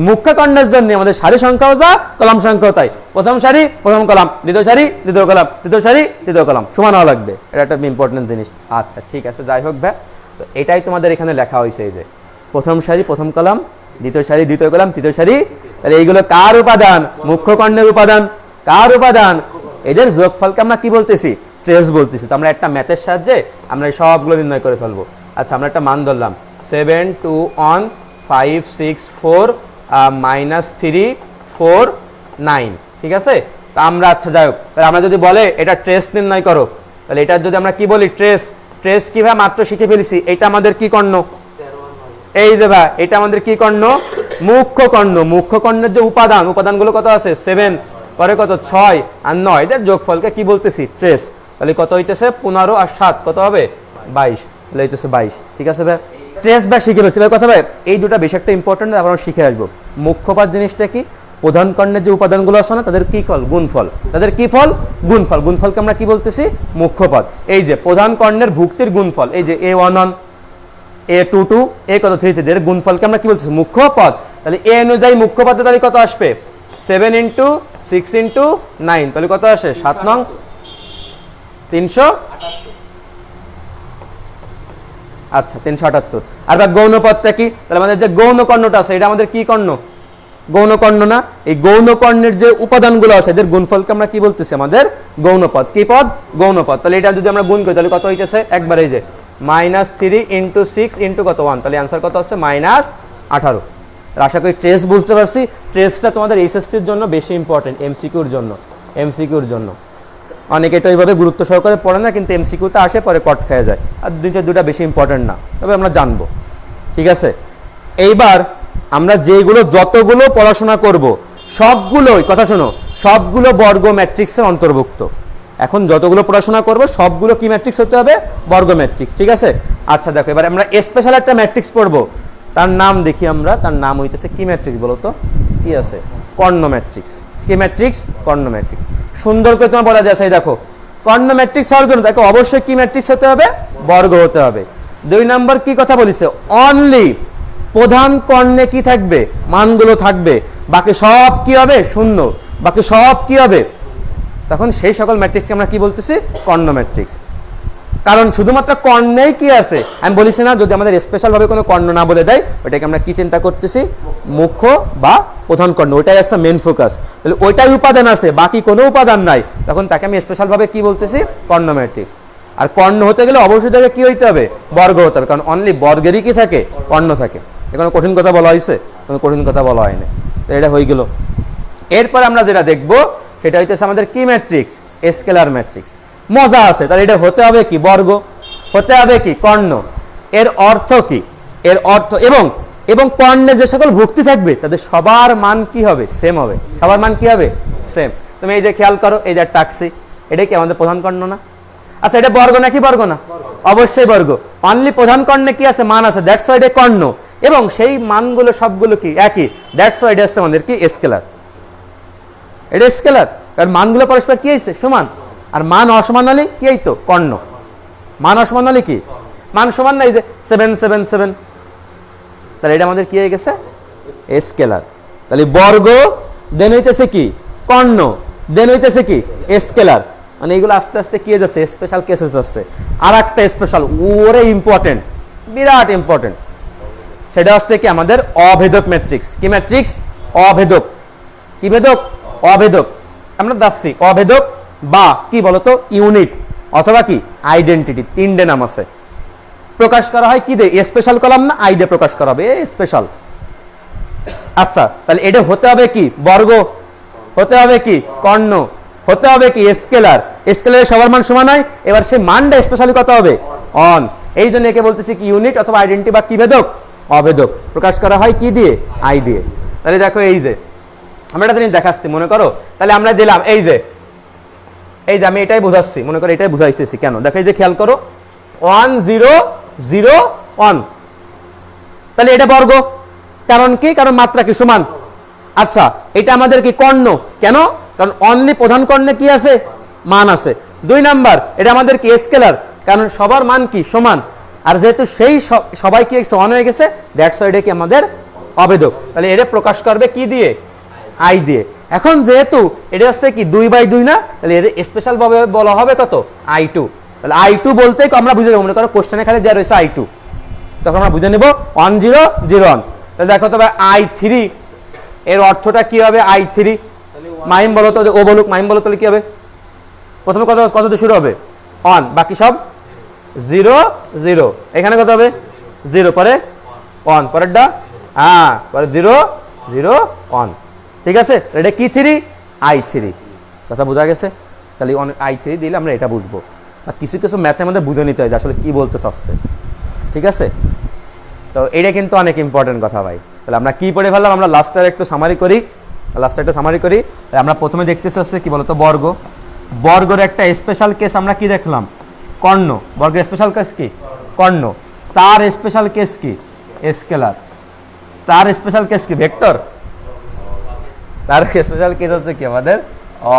মুখ্য কর্ণের জন্য আমাদের সারি সংখ্যাও যা, কলাম সংখ্যাও তাই। প্রথম সারি প্রথম কলাম, দ্বিতীয় সারি দ্বিতীয় কলাম, তৃতীয় সারি তৃতীয় কলাম, সমান হওয়া লাগবে। এটা একটা ইম্পর্টেন্ট জিনিস। আচ্ছা ঠিক আছে, যাই হোক ভাই, তো এটাই তোমাদের এখানে লেখা হয়েছে, এই যে প্রথম সারি প্রথম কলাম, দ্বিতীয় সারি দ্বিতীয় কলাম, তৃতীয় সারি। তাহলে এইগুলো কার উপাদান? মুখ্য কর্ণের উপাদান। কার উপাদান? এদের যোগফলকে আমরা কি বলতেছি? ট্রেস বলতেছি। তো আমরা একটা ম্যাথের সাহায্যে আমরা এই সবগুলো নির্ণয় করে ফেলবো। আচ্ছা আমরা একটা মান ধরলাম 7 2 1 5 6 4 -3 4 9, ঠিক আছে? তা আমরা আচ্ছা যাই হোক, তাহলে আমরা যদি বলে এটা ট্রেস নির্ণয় করো, তাহলে এটার যদি আমরা কি বলি ট্রেস, ট্রেস কিভাবে মাত্র শিখে ফেলেছি। এটা আমাদের কি কর্ণ? এই যে ভাই এটা আমাদের কি কর্ণ? মুখ্য কর্ণ। মুখ্য কর্ণের যে উপাদান, উপাদানগুলো কত আছে? 7, পরে কত 6 আর 9, এদের যোগফলকে কি বলতেছি? ট্রেস। তাহলে কত হইতেছে? 15 আর 7 কত হবে? 22। তাহলে হইতেছে 22, ঠিক আছে ভাই? ট্রেস বা শিখে ফেলছি ভাই কথা ভাই। এই দুটো বেশ একটা ইম্পর্টেন্ট, আমরা শিখে আসবো। মুখ্যপদ জিনিসটা কি? প্রধান কর্ণের যে উপাদানগুলো আছে না, তাদের কি ফল? গুণফল। তাদের কি ফল? গুণফল। গুণফলকে আমরা কি বলতেছি? মুখ্যপদ। এই যে প্রধান কর্ণের ভুক্তির গুণফল, এই যে A11 A22 A কত 33, এর গুণফলকে আমরা কি বলতেছি? মুখ্যপদ। তাহলে এ অনুযায়ী মুখ্যপদে তাহলে কত আসবে? 7 × 6 × 9, তাহলে কত আসে? 7 নং 300। আচ্ছা 378। আর বা গৌণপদটা কি? তাহলে আমাদের যে গৌণ কর্ণটা আছে এটা আমাদের কি কর্ণ? গৌণ কর্ণ না? এই গৌণ কর্ণের যে উপাদানগুলো আছে এদের গুণফলকে আমরা কি বলতেছি? আমাদের গৌণপদ। কি পদ? গৌণপদ। তাহলে এটা যদি আমরা গুণ করি তাহলে কত হইতেছে? একবার এই যে -3 × 6 × কত 1, তাহলে आंसर কত আছে? -18। আশা করি ট্রেস বুঝতে পারছি। ট্রেসটা তোমাদের এইচএসসির জন্য বেশি ইম্পর্টেন্ট, এমসিকিউর জন্য। এমসিকিউর জন্য অনেকে এটা এইভাবে গুরুত্ব সহকারে পড়ে না, কিন্তু এমসিকিউতে আসে পরে কট খেয়ে যায়। আর দুটা বেশি ইম্পর্টেন্ট না, তবে আমরা জানবো, ঠিক আছে? এইবার আমরা যেগুলো যতগুলো পড়াশোনা করব সবগুলোই, কথা শোনো, সবগুলো বর্গ ম্যাট্রিক্সের অন্তর্ভুক্ত। এখন যতগুলো পড়াশোনা করব সবগুলো কি ম্যাট্রিক্স হতে হবে? বর্গ ম্যাট্রিক্স, ঠিক আছে? আচ্ছা দেখো এবার আমরা স্পেশাল একটা ম্যাট্রিক্স পড়বো, তার নাম দেখি আমরা। তার নাম হইতেছে কি ম্যাট্রিক্স বলো তো? কি আছে? কর্ণ ম্যাট্রিক্স। কি ম্যাট্রিক্স? কর্ণ ম্যাট্রিক্স। সুন্দর করে তোমার বলা যাচ্ছে, দেখো কর্ণ ম্যাট্রিক্স হওয়ার জন্য দেখো অবশ্যই কি ম্যাট্রিক্স হতে হবে? বর্গ হতে হবে। 2 নম্বর কি কথা বলিছে? অনলি প্রধান কর্ণে কি থাকবে? মানগুলো থাকবে, বাকি সব কি হবে? শূন্য। বাকি সব কি হবে? তখন সেই সকল ম্যাট্রিক্সকে আমরা কি বলতেছি? কর্ণ ম্যাট্রিক্স। কারণ শুধুমাত্র কর্ণেই কি আছে? আমি বলিছি না, যদি আমাদের স্পেশাল ভাবে কোনো কর্ণ না বলে দেয়, ওটাকে আমরা কি চিন্তা করতেছি? মুখ্য বা প্রধান কর্ণ, ওইটাই আছে মেন ফোকাস। তাহলে ওইটাই উপাদান আছে, বাকি কোনো উপাদান নাই, তখন তাকে আমি স্পেশাল ভাবে কি বলতেছি? কর্ণ ম্যাট্রিক্স। আর কর্ণ হতে গেলে অবশ্যই তাকে কি হইতে হবে? বর্গ হতে হবে, কারণ অনলি বর্গেরই কি থাকে? কর্ণ থাকে। এখানে কঠিন কথা বলা হয়েছে? কোনো কঠিন কথা বলা হয়নি। তো এটা হয়ে গেল। এরপর আমরা যেটা দেখবো সেটা হইতেছে আমাদের কি ম্যাট্রিক্স? Scalar matrix. মজা আছে, তাহলে এটা হতে হবে কি? বর্গ। হতে হবে কি? কর্ণ। এর অর্থ কি? এর অর্থ এবং কর্ণে যে সকল ভুক্তি থাকবে তাদের সবার মান কি হবে? সেম হবে। সবার মান কি হবে? সেম। তুমি এই যে খেয়াল করো, এই যে টাক্সি, এটা কি আমাদের প্রধান কর্ণ না? আচ্ছা এটা বর্গ নাকি বর্গ না? অবশ্যই বর্গ। অনলি প্রধান কর্ণে কি আছে? মান আছে, দ্যাটস ওয়াই এটা কর্ণ। এবং সেই মানগুলো সবগুলো কি? একই, দ্যাটস ওয়াই এটা আসছে আমাদের কি? স্কেলার। এটা স্কেলার, কারণ মানগুলো পরস্পর কি হয়েছে? সমান। আর মান অসমান হলে কি হইতো? কর্ণ। মান অসমান হলে কি? মান সমান না, এই যে 7 7 7, তাহলে এটা আমাদের কি হয়ে গেছে? স্কেলার। তাহলে বর্গ দেন হইতেছে কি? কর্ণ, দেন হইতেছে কি? স্কেলার। মানে এইগুলো আস্তে আস্তে কি যাচ্ছে? স্পেশাল কেসেস যাচ্ছে। আর একটা স্পেশাল, ওরে ইম্পর্টেন্ট, বিরাট ইম্পর্টেন্ট, সেটা হচ্ছে কি? আমাদের অভেদক ম্যাট্রিক্স। কি ম্যাট্রিক্স? অভেদক। কি ভেদক? অভেদক। আমরা দাচ্ছি অভেদক বা কি বলতো? ইউনিট অথবা কি? আইডেন্টিটি। 3টে নাম আছে। প্রকাশ করা হয় কি দিয়ে? স্পেশাল কলাম না আই দিয়ে প্রকাশ করা হবে, স্পেশাল। আচ্ছা তাহলে এটা হতে হবে কি? বর্গ। হতে হবে কি? কর্ণ। হতে হবে কি? স্কেলার। স্কেলারের সবার মান সমান হয়, এবার সেই মানটা স্পেশালি কত হবে? অন। এই জন্য একে বলতেছি কি? ইউনিট অথবা আইডেন্টিটি বা কি ভেদক? অভেদক। প্রকাশ করা হয় কি দিয়ে? আই দিয়ে। তাহলে দেখো এই যে আমরা একটা জিনিস দেখাচ্ছি, মনে করো তাহলে আমরা দিলাম এই যে আমি এটাই বোঝাচ্ছি, মনে করো এটাই বুঝাইতেছি কেন, দেখো এই যে খেয়াল করো 1 0 0 1, তাহলে এটা বর্গ। কারণ কি? কারণ মাত্রা কি? সমান। আচ্ছা এটা আমাদের কি? কর্ণ। কেন? কারণ অনলি প্রধান কর্ণে কি আছে? মান আছে। 2 নাম্বার, এটা আমাদের কি? স্কেলার, কারণ সবার মান কি? সমান। আর যেহেতু সেই সবাই কি 1 হয়ে গেছে, দ্যাটস ওয়াই এটা কি আমাদের অভেদক, তাহলে এটা প্রকাশ করবে কি দিয়ে? আই দিয়ে। এখন যেহেতু এটা হচ্ছে কি 2/2 না, তাহলে এর স্পেশাল ভাবে বলা হবে কত? I2। তাহলে I2 বলতেই আমরা বুঝে যাবো, মনে করো কোশ্চেনে খালি দেওয়া রয়েছে I2, তখন আমরা বুঝে নেব 1 0 0 1। তাহলে দেখো তবে I3 এর অর্থটা কি হবে? I3 মাইম বলো তো, ও বলুক, মাইম বলো, তাহলে কি হবে? প্রথমে কত দিয়ে শুরু হবে? 1, বাকি সব 0 0। এখানে কত হবে? 0 পরে 1, পরেরটা পরে 0 0 1। ঠিক আছে, এটা কি 3? I3। কথা বোঝা গেছে? তাহলে I3 দিলে আমরা এটা বুঝবো। আর কিছু কিছু ম্যাথের মধ্যে বুঝে নিতে হয় যে আসলে কি বলতে চাচ্ছে। ঠিক আছে, তো এটা কিন্তু অনেক ইম্পর্টেন্ট কথা ভাই। তাহলে আমরা কি পড়ে ফেললাম? আমরা লাস্টের একটু সামারি করি। আমরা প্রথমে দেখতেছি হচ্ছে কি বলতো? বর্গ। বর্গের একটা স্পেশাল কেস আমরা কি দেখলাম? কর্ণ। বর্গের স্পেশাল কেস কি? কর্ণ। তার স্পেশাল কেস কি? স্কেলার। তার স্পেশাল কেস কি? ভেক্টর। তার স্পেশাল কেস হচ্ছে কি আমাদের?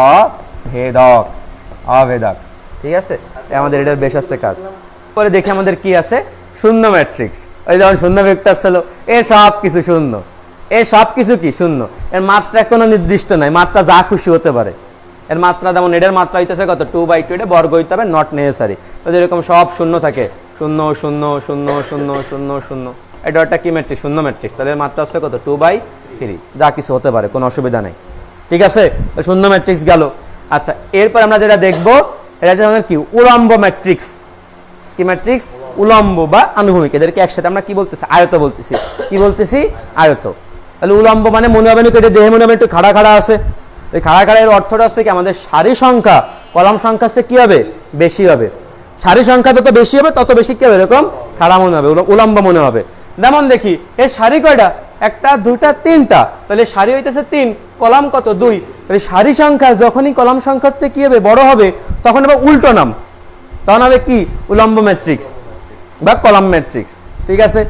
অভেদক। অভেদক। ঠিক আছে, আমাদের এটার বেশ আছে কাজ। পরে দেখি আমাদের কি আছে? শূন্য ম্যাট্রিক্স। ওই যেমন শূন্য ভেক্টর ছিল, এ সব কিছু শূন্য, এ সব কিছু কি শূন্য। এর মাত্রা কোনো নির্দিষ্ট নাই, মাত্রা যা খুশি হতে পারে। এর মাত্রা যেমন এটার মাত্রা হইতেছে কত? 2/2, এটা বর্গ হইতে হবে, নট নেসেসারি। তো যেরকম সব শূন্য থাকে, 0 0 0 0 0 0, এটা একটা কি ম্যাট্রিক্স? শূন্য ম্যাট্রিক্স। তাহলে মাত্রা হচ্ছে কত? 2/3, যা কিছু হতে পারে, কোনো অসুবিধা নেই। ঠিক আছে, শূন্য ম্যাট্রিক্স গেল। আচ্ছা, এরপর আমরা যেটা দেখবো, এটা হচ্ছে কি? উলম্ব ম্যাট্রিক্স। কি ম্যাট্রিক্স? উলম্ব বা আনুভূমিক। এদেরকে একসাথে আমরা কি বলতেছি? আয়ত বলতেছি। কি বলতেছি? আয়ত। তাহলে উলম্ব মানে মনে হবে না এটা দেহে মনে হবে একটু খাড়া খাড়া আছে। এই খাড়া খাড়া এর অর্থটা হচ্ছে কি? আমাদের সারি সংখ্যা কলাম সংখ্যা হচ্ছে কি হবে? বেশি হবে। সারি সংখ্যা যত বেশি হবে তত বেশি কি হবে? এরকম খাড়া মনে হবে, উলম্ব মনে হবে। যেমন দেখি এর সারি কয়টা? 1 2 3 টা। তাহলে সারি হইতেছে 3, কলাম কত? 2। তাহলে সারি সংখ্যা যখনই কলাম সংখ্যার থেকে কি হবে? বড় হবে, তখন আবার উল্টো নাম, তখন হবে কি? উলম্ব ম্যাট্রিক্স বা কলাম ম্যাট্রিক্স। ঠিক আছে,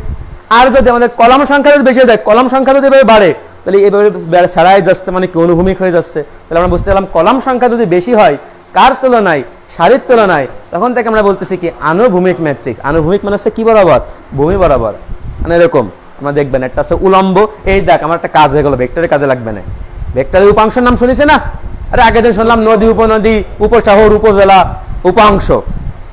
আর যদি আমাদের কলাম সংখ্যা যদি বেশি হয়, কলাম সংখ্যা যদি এভাবে বাড়ে, তাহলে এইভাবে ছাড়াই যাচ্ছে, মানে কি অনুভূমিক হয়ে যাচ্ছে। তাহলে আমরা বুঝতে পারলাম কলাম সংখ্যা যদি বেশি হয় কার তুলনায়? সারির তুলনায়, তখন থেকে আমরা বলতেছি কি? আনুভূমিক ম্যাট্রিক্স। আনুভূমিক মানে হচ্ছে কি বরাবর? ভূমি বরাবর। মানে এরকম আমরা দেখবেন একটা হচ্ছে উলম্ব। এই দেখ আমার একটা কাজ হয়ে গেল, ভেক্টরের কাজে লাগবে না। ভেক্টরের উপাংশের নাম শুনেছে না? আরে আগের দিন শুনলাম নদী, উপনদী, উপশহর, উপজেলা, উপাংশ।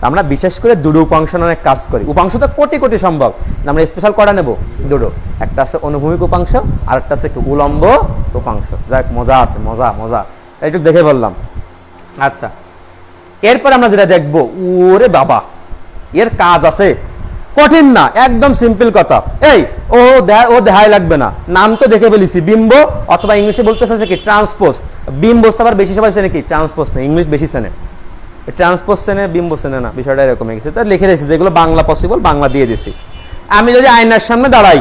আমরা বিশেষ করে দুটো উপাংশ অনেক কাজ করি। উপাংশ তো কোটি কোটি সম্ভব, আমরা স্পেশাল কটা নেব? দুটো। একটা আছে অনুভূমিক উপাংশ, আর একটা আছে উলম্ব উপাংশ। যাক, মজা আছে, মজা মজা, এইটুকু দেখে বললাম। আচ্ছা, এরপর আমরা যেটা দেখবো, ওরে বাবা, এর কাজ আছে, কঠিন না, একদম সিম্পল কথা। এই ও দেখাই লাগবে না, নাম তো দেখে ফেলেছি, বিম্ব, অথবা ইংলিশে বলতে চাইছে কি? ট্রান্সপোজ। বিম্ব আবার বেশি সবাই চেনে কি? ট্রান্সপোজ না, ইংলিশ বেশি চেনে। ট্রান্সপোজ চেনে, বিম্ব চেনে না, বিষয়টা এরকম হয়ে গেছে। তা লিখে রেখেছি, যেগুলো বাংলা পসিবল বাংলা দিয়ে দিছি। আমি যদি আয়নার সামনে দাঁড়াই,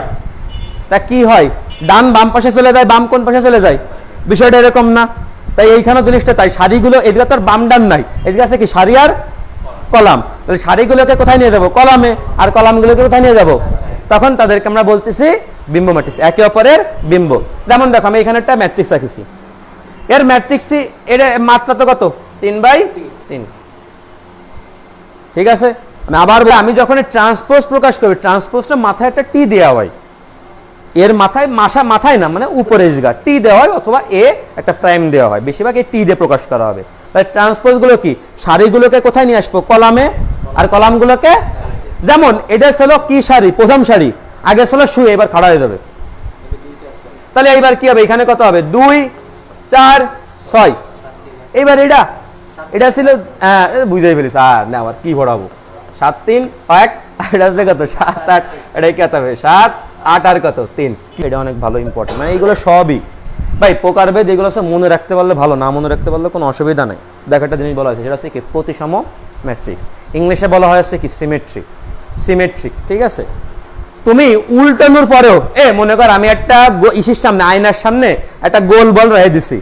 তা কি হয়? ডান বাম পাশে চলে যায়, বাম কোন পাশে চলে যায়? বিষয়টা এরকম না? তাই এইখানে জিনিসটা তাই, সারিগুলো এদিকে তো আর বাম ডান নাই, এদিকে আছে কি? সারি আর কলাম। তাহলে সারিগুলোকে কোথায় নিয়ে যাব? কলামে। আর কলামগুলোকে কোথায় নিয়ে যাব? তখন তাদেরকে আমরা বলতেছি বিম্ব ম্যাট্রিক্স, একে অপরের বিম্ব। যেমন দেখো, আমি এখানে একটা ম্যাট্রিক্স রাখছি, এর ম্যাট্রিক্স এর মাত্রা তো কত? 3/3। ঠিক আছে, আমি যখন ট্রান্সপোজ প্রকাশ করি, ট্রান্সপোজটা মাথায় একটা টি দেওয়া হয়, এর মাথায় না, মানে উপরে টি দেওয়া হয়, অথবা এ একটা প্রাইম দেওয়া হয়, বেশিরভাগ এই টি দিয়ে প্রকাশ করা হবে। তাই ট্রান্সপোজ গুলো কি? সারিগুলোকে কোথায় নিয়ে আসবো? কলামে। আর কলামগুলোকে, যেমন এটা ছিল কি সারি? প্রথম সারি, আগে ছিল শুয়ে, এবার খাড়া হয়ে যাবে। তাহলে এইবার কি হবে? এখানে কত হবে? 2 4 6। এইবার এটা ছিল, বুঝাই ফেলিস, না আবার কি পড়াবো? 7 3 1, এটা হচ্ছে কত? 7 8, এটাই কত হবে? 7 8 আর কত? 3। এটা অনেক ভালো ইম্পর্টেন্ট, মানে এইগুলো সবই ভাই প্রকারভেদ, এগুলো হচ্ছে মনে রাখতে পারলে ভালো, না মনে রাখতে পারলে কোনো অসুবিধা নাই। দেখো একটা জিনিস বলা হয়েছে, সেটা হচ্ছে কি? প্রতিসম ম্যাট্রিক্স। ইংলিশে বলা হয়েছে কি? সিমেট্রিক। সিমেট্রিক। ঠিক আছে, তুমি উল্টানোর পরেও, মনে কর আমি একটা ইসির সামনে, আয়নার সামনে একটা গোল বল রেখে দিছি,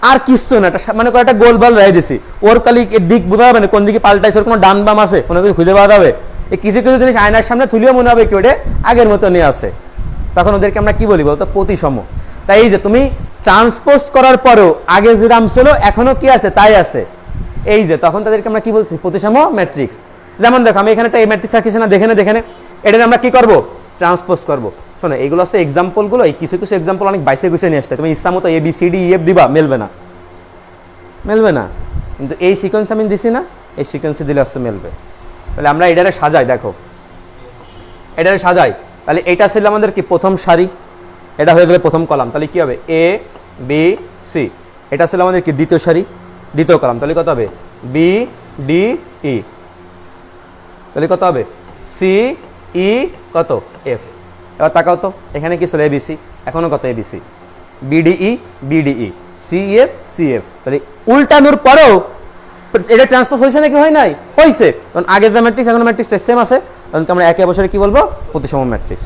আর কিছু না, মনে কর একটা গোল বল রেখে দিছি, ওর খালি দিক বোঝা যাবে না, কোন দিকে পাল্টাইছে, ওর কোনো ডান বাম আছে, কোনো কিছু খুঁজে পাওয়া যাবে? এই কিছু কিছু জিনিস আয়নার সামনে তুলিও মনে হবে কি ওটা আগের মতো নিয়ে আসে, তখন ওদেরকে আমরা কি বলি বলতো? প্রতিসম। তাই এই যে তুমি ট্রান্সপোজ করার পরেও আগে যে রাম ছিল এখনো কি আছে? তাই আছে। এই যে তখন তাদেরকে আমরা কি বলছি? প্রতিসম ম্যাট্রিক্স। যেমন দেখো, আমি এখানে একটা এই ম্যাট্রিক্স রাখিছি না, দেখে নে, এটা আমরা কি করব? ট্রান্সপোজ করব। শোনো এইগুলো হচ্ছে এক্সাম্পলগুলো, এই কিছু কিছু এক্সাম্পল অনেক বাইসে গুছিয়ে নিয়ে আসতে, তুমি ইচ্ছা মতো ABCDEF দিবা, মেলবে না, মেলবে না। কিন্তু এই সিকোয়েন্স আমি দিছি না, এই সিকোয়েন্সে দিলে হচ্ছে মেলবে। তাহলে আমরা এটারে সাজাই, দেখো এটারে সাজাই, তাহলে এটা ছিল আমাদের কি প্রথম সারি, এটা হয়ে গেলে প্রথম কলাম, তাহলে কি হবে ABC। এটা ছিল আমাদের কি দ্বিতীয় সারি, দ্বিতীয় কলাম, তাহলে কত হবে BDE। তাহলে কত হবে CE কত F। এবার তাকাও তো এখানে কি ছিল ABC, এখনো কত ABC, BDE CF CF। তাহলে উল্টানোর পরেও এটা ট্রান্সপোজ হয়েছে নাকি হয় নাই, হয়েছে। কারণ আগে যে ম্যাট্রিক্স এখন ম্যাট্রিক্স সেম আছে, কারণ আমরা একে বছরে কি বলবো প্রতিসম ম্যাট্রিক্স।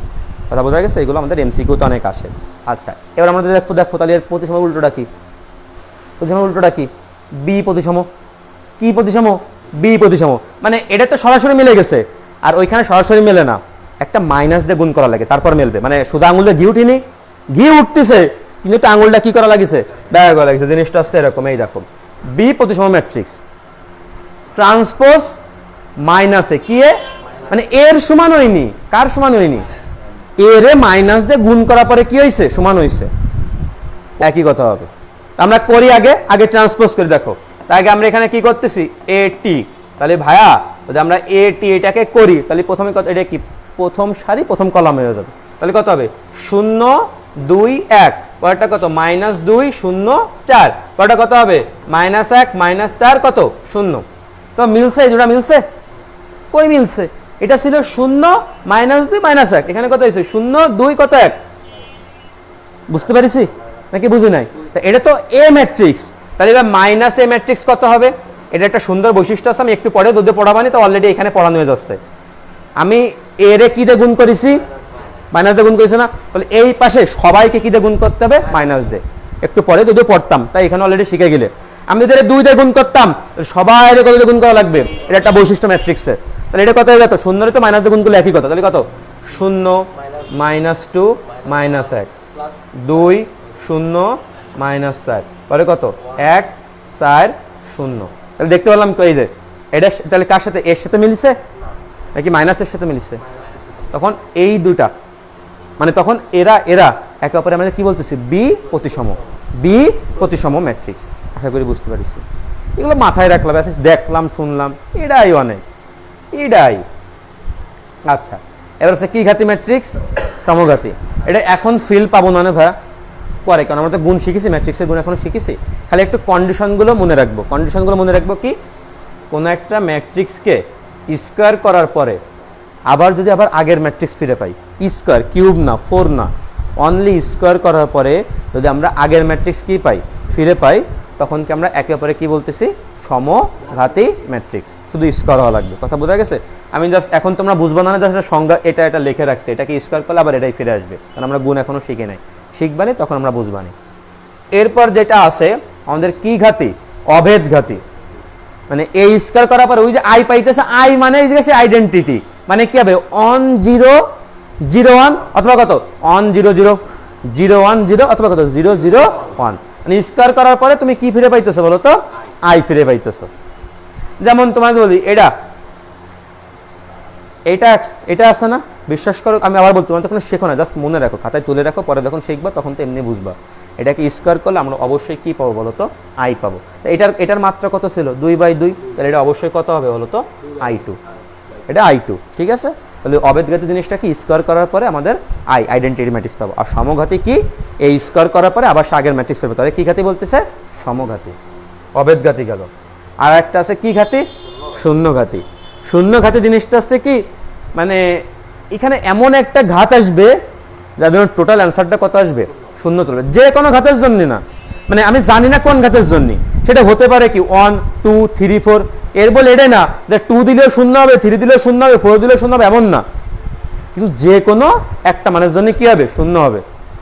কথা বোঝা গেছে? এগুলো আমাদের MCQ তে অনেক আসে। আচ্ছা এবার আমাদের দেখো তাহলে এর প্রতিসম উল্টোটা কি, প্রতিসম উল্টোটা কি B প্রতিসম। কি প্রতিসম? B প্রতিসম। মানে এটা তো সরাসরি মিলে গেছে, আর ওইখানে সরাসরি মেলে না, একটা মাইনাস দিয়ে গুণ করা লাগে তারপর মেলবে। মানে শুধু আঙুল দিয়ে ঘি উঠিনি, ঘি উঠতেছে কিন্তু একটা আঙুলটা কি করা লাগিছে, ব্যয় করা লাগিছে। জিনিসটা আসছে এরকম, এই দেখো B প্রতিসম ম্যাট্রিক্স ট্রান্সপোজ মাইনাসে কি এ, মানে এর সমান হয়নি, কার সমান হয়নি, এর এ মাইনাস দিয়ে গুণ করার পরে কি হয়েছে, সমান হয়েছে। একই কথা হবে। আমরা করি আগে আগে ট্রান্সপোজ করে দেখো। তার আগে আমরা এখানে কি করতেছি AT, তাহলে ভাইয়া যদি আমরা AT এটাকে করি তাহলে প্রথমে কত, এটা কি প্রথম সারি প্রথম কলাম হয়ে যাবে। তাহলে কত হবে 0 2 1, পরেরটা কত -2 0 4, পরেরটা কত হবে -1 4 কত 0। তো মিলছে, এই দুটো মিলছে, কই মিলছে, এটা ছিল 0 -2 -1, এখানে কত হয়েছে 0 2 কত 1। বুঝতে পারিছি নাকি বুঝি নাই? এটা তো A ম্যাট্রিক্স, তাহলে এবার মাইনাস A ম্যাট্রিক্স কত হবে, এটা একটা সুন্দর বৈশিষ্ট্য আছে, আমি একটু পরে যদি পড়াবানি তো অলরেডি এখানে পড়ানো হয়ে যাচ্ছে। আমি A রে কি দিয়ে গুণ করেছি, মাইনাস দিয়ে গুণ করেছি না, তাহলে এই পাশে সবাইকে কি দিয়ে গুণ করতে হবে, মাইনাস দিয়ে। একটু পরে যদি পড়তাম, তাই এখানে অলরেডি শিখে গেলে। আমি যদি 2 দিয়ে গুণ করতাম সবাই কত দিয়ে গুণ করা লাগবে, এটা একটা বৈশিষ্ট্য ম্যাট্রিক্সের। তাহলে এটা কত হয়ে যেত, 0 তো মাইনাস দিয়ে গুণ করলে একই কথা, তাহলে কত 0 -2 -1 2 0 -4, পরে কত 1 4 0। তাহলে দেখতে পেলাম এই যে এটা তাহলে কার সাথে, এর সাথে মিলছে নাকি মাইনাসের সাথে মিলছে। তখন এই দুটা মানে তখন এরা এরা একে অপরে আমরা কি বলতেছি, বি প্রতিসম ম্যাট্রিক্স। আশা করি বুঝতে পারছি। এগুলো মাথায় রাখলাম, দেখলাম শুনলাম, এটাই অনেক, এটাই। আচ্ছা এবার হচ্ছে কি ঘাতি ম্যাট্রিক্স, সমঘাতী। এটা এখন ফিল পাবো না ভাইয়া, পরে, কারণ আমরা তো গুণ শিখেছি, ম্যাট্রিক্সের গুণ এখনো শিখেছি। খালি একটু কন্ডিশনগুলো মনে রাখবো। কন্ডিশনগুলো মনে রাখবো কি, কোনো একটা ম্যাট্রিক্সকে স্কোয়ার করার পরে আবার যদি আবার আগের ম্যাট্রিক্স ফিরে পাই, স্কোয়ার কিউব না 4 না, অনলি স্কোয়ার করার পরে যদি আমরা আগের ম্যাট্রিক্স কি পাই, ফিরে পাই, তখন কি আমরা একে অপরে কি বলতেছি, সমঘাতী ম্যাট্রিক্স। শুধু স্কোয়ার হওয়া লাগবে। কথা বোঝা গেছে? আমি জাস্ট এখন তোমরা বুঝবো না, জাস্ট সংজ্ঞা এটা এটা লিখে রাখছে, এটাকে স্কোয়ার করলে আবার এটাই ফিরে আসবে, কারণ আমরা গুণ এখনো শিখে নাই, শিখবানি তখন আমরা বুঝবানি। এরপর যেটা আছে আমাদের কি ঘাতি, অভেদ ঘাতি। মানে এই স্কয়ার করার পর ওই যে আই পাইতেছে, আই মানে এই যে আইডেন্টিটি, মানে কি হবে 1 0 0 1 অথবা কত 1 0 0 0 1 0 অথবা কত 0 0 1। মানে স্কয়ার করার পরে তুমি কি ফিরে পাইতেছো বলো তো, আই ফিরে পাইতেছো। যেমন তোমাকে বলি এটা এটা এটা আছে না, বিশ্বাস করো আমি আবার বলছি, তখন শেখো না, জাস্ট মনে রাখো, খাতায় তুলে রাখো, পরে যখন শিখবা তখন তো এমনি বুঝবা। এটাকে স্কোয়ার করলে আমরা অবশ্যই কি পাবো বলো তো, আই পাবো। এটার মাত্রা কত ছিল 2/2, তাহলে এটা অবশ্যই কত হবে বলো তো, I2। এটা I2, ঠিক আছে? তাহলে অভেদঘাতী জিনিসটা কি, স্কোয়ার করার পরে আমাদের আইডেন্টিটি ম্যাট্রিক্স পাবো। আর সমঘাতী কি, এই স্কোয়ার করার পরে আবার আগের ম্যাট্রিক্স পাবো। তাহলে কি ঘাতী বলতেছে, সমঘাতী। অভেদঘাতী গেল। আর একটা আছে কি ঘাতী, শূন্যঘাতী। শূন্যঘাতী জিনিসটা হচ্ছে কি, মানে এখানে এমন একটা ঘাত আসবে যার জন্য টোটাল অ্যান্সারটা কত আসবে, শূন্য চলবে, যে কোনো ঘাতের জন্য না। মানে আমি জানি না কোন ঘাতের জন্য, সেটা হতে পারে কি 1 2 3 4, এর বলে এটাই না যে 2 দিলেও শূন্য হবে, 3 দিলেও শূন্য হবে, 4 দিলেও শূন্য হবে, এমন না। কিন্তু যে কোনো একটা মানের জন্য কি হবে, শূন্য হবে।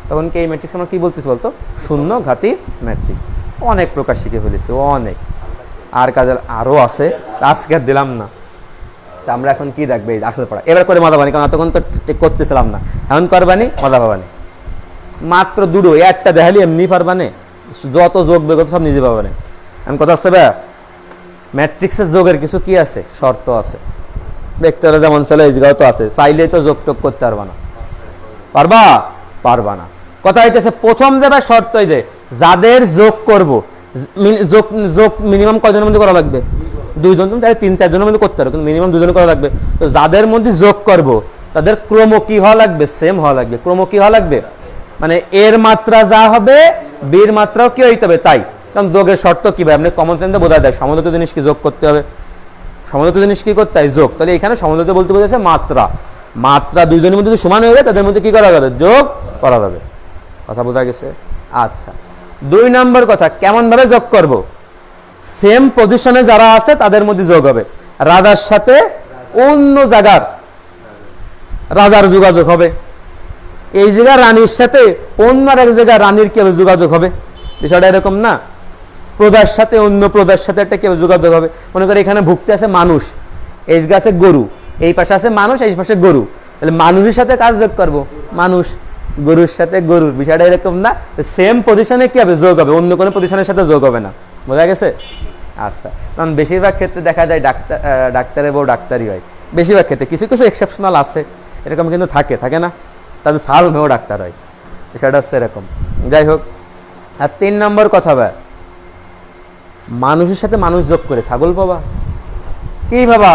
তখন কি এই ম্যাট্রিক্স আমরা কি বলতেছি বলতো, শূন্যঘাতী ম্যাট্রিক্স। অনেক প্রকার শিখে ফেলেছি, অনেক। আর কাজের আরও আছে, আজকে আর দিলাম না। তা আমরা এখন কি দেখবে, আসলে পড়া এবার করে মজা পানি, কারণ তখন তো করতেছিলাম না, এখন করবানি, মজা পাবানি। মাত্র দুটো, একটা দেখালি এমনি পারবানে, যত যোগ বেগত সব নিজে পাবানে। আমি কথা হচ্ছে ভাই, ম্যাট্রিক্সের যোগের কিছু কি আছে, শর্ত আছে। ভেক্টরে যেমন ছিল এই জায়গাও তো আছে, চাইলেই তো যোগ টোগ করতে পারবা না। পারবা? পারবা না। কথা হইতেছে প্রথম দেবা শর্ত এই যে যাদের যোগ করব, যোগ যোগ মিনিমাম কয়জনের মধ্যে করা লাগবে? দুইজন। তুমি তাহলে 3-4 জনের মধ্যে করতে পারো, কিন্তু মিনিমাম দুজনে করা লাগবে। তো যাদের মধ্যে যোগ করব তাদের ক্রম কি হওয়া লাগবে? সেম হওয়া লাগবে। ক্রম কি হওয়া লাগবে? মানে এর মাত্রা যা হবে বির মাত্রাও কি হইতে হবে তাই। কারণ যোগের শর্ত কি ভাই? আপনি কমন সেন্সে বোঝা যায়, সমদ্বিত জিনিস কি যোগ করতে হবে, সমদ্বিত জিনিস কি করতে হয়? যোগ। তাহলে এখানে সমদ্বিত বলতে বোঝাচ্ছে মাত্রা। মাত্রা দুইজনের মধ্যে যদি সমান হয়ে যায় তাদের মধ্যে কি করা যাবে? যোগ করা যাবে। কথা বোঝা গেছে? আচ্ছা, 2 নম্বর কথা, কেমন ভাবে যোগ করব? সেম পজিশনে যারা আছে তাদের মধ্যে যোগ হবে। রাজার সাথে অন্য জায়গার রাজার যোগাযোগ হবে। এই জায়গা রানীর সাথে অন্য এক জায়গায় রানীর কি হবে? যোগাযোগ হবে। বিষয়টা এরকম না? প্রজার সাথে অন্য প্রজার সাথে একটা কি যোগাযোগ হবে। মনে করে এখানে ভুক্তি আছে মানুষ, এই জায়গা আছে গরু, এই পাশে আছে মানুষ, এই পাশে গরু। তাহলে মানুষের সাথে কাজ যোগ করব, মানুষ। গরুর সাথে গরুর। বিষয়টা এরকম না? সেম পজিশনে কি হবে? যোগ হবে, অন্য কোনো পজিশনের সাথে যোগ হবে না। বোঝা গেছে? আচ্ছা, কারণ বেশিরভাগ ক্ষেত্রে দেখা যায় ডাক্তারের বউ ডাক্তারই হয়। বেশিরভাগ ক্ষেত্রে, কিছু কিছু এক্সেপশনাল আছে, এরকম কিন্তু থাকে না? তাদের সাল মেয়েও ডাক্তার হয়। সেটা হচ্ছে এরকম। যাই হোক, আর 3 নম্বর কথা ভাই, মানুষের সাথে মানুষ যোগ করে ছাগল পাবা? কি বাবা?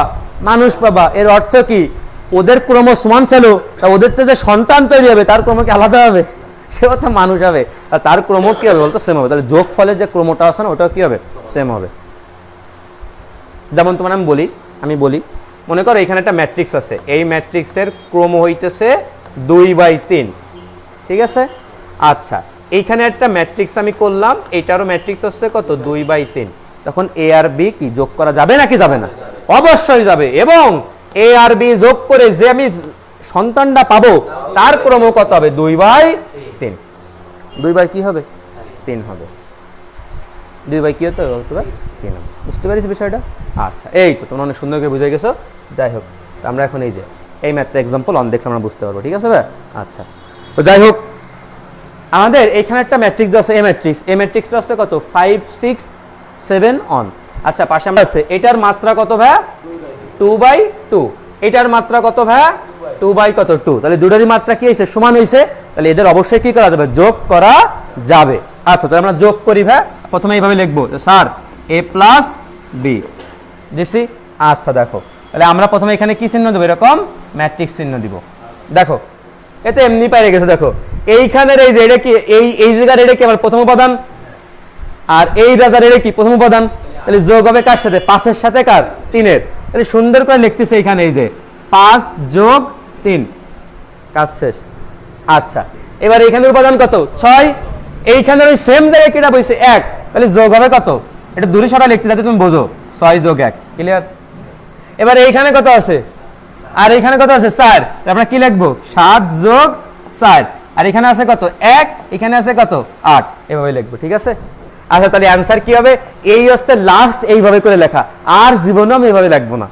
মানুষ পাবা। এর অর্থ কি? ওদের ক্রম সমান ছিল, তা ওদের থেকে যে সন্তান তৈরি হবে তার ক্রম কি আলাদা হবে? সে অর্থ মানুষ হবে, আর তার ক্রম কি হবে বলতো? সেম হবে। তাহলে যোগ ফলের যে ক্রমটা আছে না, ওটাও কি হবে? সেম হবে। যেমন তোমার আমি বলি, মনে করো এখানে একটা ম্যাট্রিক্স আছে, এই ম্যাট্রিক্সের ক্রম হইতেছে 2/3। ঠিক আছে? আচ্ছা, এইখানে একটা ম্যাট্রিক্স আমি করলাম, এইটারও ম্যাট্রিক্স হচ্ছে কত? 2/3। তখন এ আর বি কি যোগ করা যাবে নাকি যাবে না? অবশ্যই যাবে। এবং এ আর বি যোগ করে যে আমি সন্তানটা পাবো তার ক্রম কত হবে? 2/3। 2 কি হবে? 3 হবে। 2 কি হতে হবে? 3 হবে। বুঝতে পারিস বিষয়টা? আচ্ছা, এই তো তোমরা অনেক সুন্দর করে বুঝে গেছো। যাই হোক, আমরা এখন এই যে এই ম্যাথটা এক্সাম্পল অন দেখলে আমরা বুঝতে পারবো। ঠিক আছে ভাই? আচ্ছা, তো যাই হোক, আমাদের এখানে একটা ম্যাট্রিক্স আছে, এই ম্যাট্রিক্সটা আছে কত? 5 6 7 অন। আচ্ছা, পাশে আমরা আছে, এটার মাত্রা কত ভাইয়া? 2/2। এটার মাত্রা কত ভাইয়া? 2/2। তাহলে দুটোরই মাত্রা কি হয়েছে? সমান হয়েছে। তাহলে এদের অবশ্যই কি করা যাবে? যোগ করা যাবে। আচ্ছা, তাহলে আমরা যোগ করি ভাই। প্রথমে এইভাবে লিখবো, স্যার a প্লাস বি দিছি। আচ্ছা, দেখো, তাহলে আমরা প্রথমে এখানে কি চিহ্ন দেবো? এরকম ম্যাট্রিক্স চিহ্ন দিব। দেখো, এটা এমনি পাইরে গেছে। দেখো, এইখানের এই যে এটা কি, এই জায়গার এটা কি আমার প্রথম উপাদান, আর এই রাজার এটা কি প্রথম উপাদান। তাহলে যোগ হবে কার সাথে? 5-এর সাথে কার? 3-এর। তাহলে সুন্দর করে লিখতেছে এখানে এই যে 5 যোগ 3, কাজ শেষ। আচ্ছা, এবার এখানে উপাদান কত? 6। এইখানে ওই সেম জায়গায় কিটা বইছে 1, তাহলে যোগ হবে কত? এটা দূরে সরা লিখতে যাতে তুমি বোঝো। 6 যোগ 1, ক্লিয়ার? এবার এইখানে কত আছে? আর এখানে কত আছে? 4। আমরা কি লিখবো? 7 যোগ 4। আর এখানে আছে কত? 1। এখানে আছে কত? 8। এভাবে লিখবো। ঠিক আছে? আচ্ছা, তাহলে অ্যান্সার কি হবে? এই হচ্ছে লাস্ট, এইভাবে করে লেখা। আর জীবনে আমি এইভাবে লিখবো না।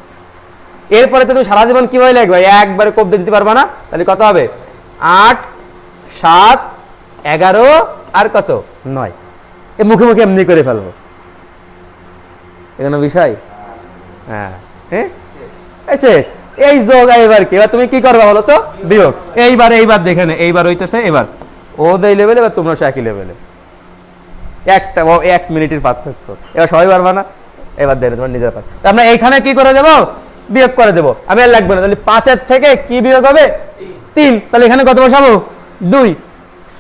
এরপরে তো তুমি সারা জীবন কিভাবে লিখবে? একবারে কোপ দিতে পারবা না। তাহলে কত হবে? 8 7 11 আর কত? 9। এ মুখে মুখে এমনি করে ফেলবো। এখানে বিষয়? হ্যাঁ, শেষ। এই যোগ। এইবার কি? এবার তুমি কি করবে বলো তো? বিয়োগ। এইবার দেখে নে, এইবার হইতেছে, এবার ও দেই লেভেলে, এবার তোমরা একই লেভেলে। 1 মিনিটের পার্থক্য। এবার সবাই পারবা না? এবার দেখে তোমার নিজের পারবে। আমরা এইখানে কি করে দেবো? বিয়োগ করে দেবো। আমি আর লাগবে না। তাহলে 5-এর থেকে কি বিয়োগ হবে? 3। তাহলে এখানে কত বসাবো? 2।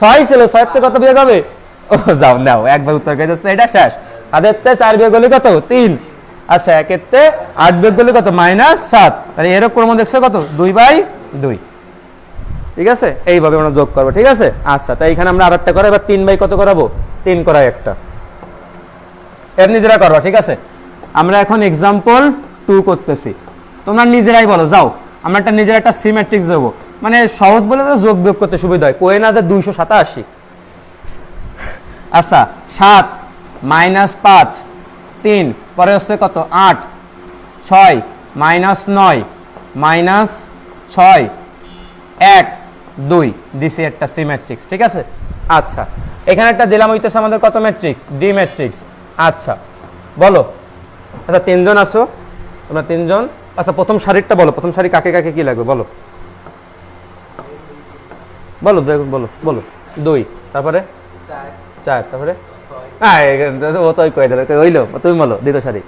6 ছিল, 6-এর থেকে কত বিয়োগ হবে? ও যাও, নাও, একবার উত্তর হয়ে যাচ্ছে। এটা শেষ। তাদের 4 বিয়োগ হলে কত? 3। আচ্ছা, 1-এর 8 বিয়োগ করলে কত? -7। তাহলে এরও ক্রম দেখছো কত? 2/2। ঠিক আছে? এইভাবে আমরা যোগ করবো। ঠিক আছে? আচ্ছা, তাই এখানে আমরা আরেকটা করবো। এবার 3/, কত করাবো? 3 করাই একটা। এর নিজেরা করবো। ঠিক আছে? আমরা এখন এক্সাম্পল 2 করতেছি। তোমরা নিজেরাই বলো। যাও, আমরা একটা নিজের একটা সি ম্যাট্রিক্স দেবো। মানে সহজ বলে তো যোগ বিয়োগ করতে সুবিধা হয়। কোয়ে না 287। আচ্ছা, 7 -5 3, পরে হচ্ছে কত? 8 6 -9 -6 1 2 দিছি একটা সি ম্যাট্রিক্স। ঠিক আছে? আচ্ছা, এখানে একটা দিলাম হইতেছে আমাদের কত ম্যাট্রিক্স? D matrix. আচ্ছা, বলো। আচ্ছা, 3 জন আসো তোমরা, 3 জন। আচ্ছা, প্রথম সারিটা বলো। প্রথম সারি কাকে কাকে কি লাগবে বলো? বলো বলো বলো 2 তারপরে 4 তারপরে হ্যাঁ ও তো কয়ে দেবে হইলো তুমি বলো দ্বিতীয় সারি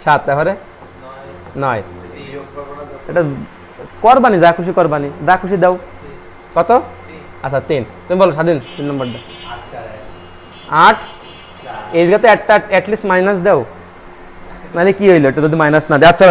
7 তারপরে 9 এটা করবানি যা খুশি করবানি যা খুশি দাও কত আচ্ছা 3 তুমি বলো স্বাধীন 3 নম্বরটা 8 এই জায়গাতে একটা অ্যাটলিস্ট মাইনাস দাও মানে কি হইলো এটা যদি মাইনাস না দেয় আচ্ছা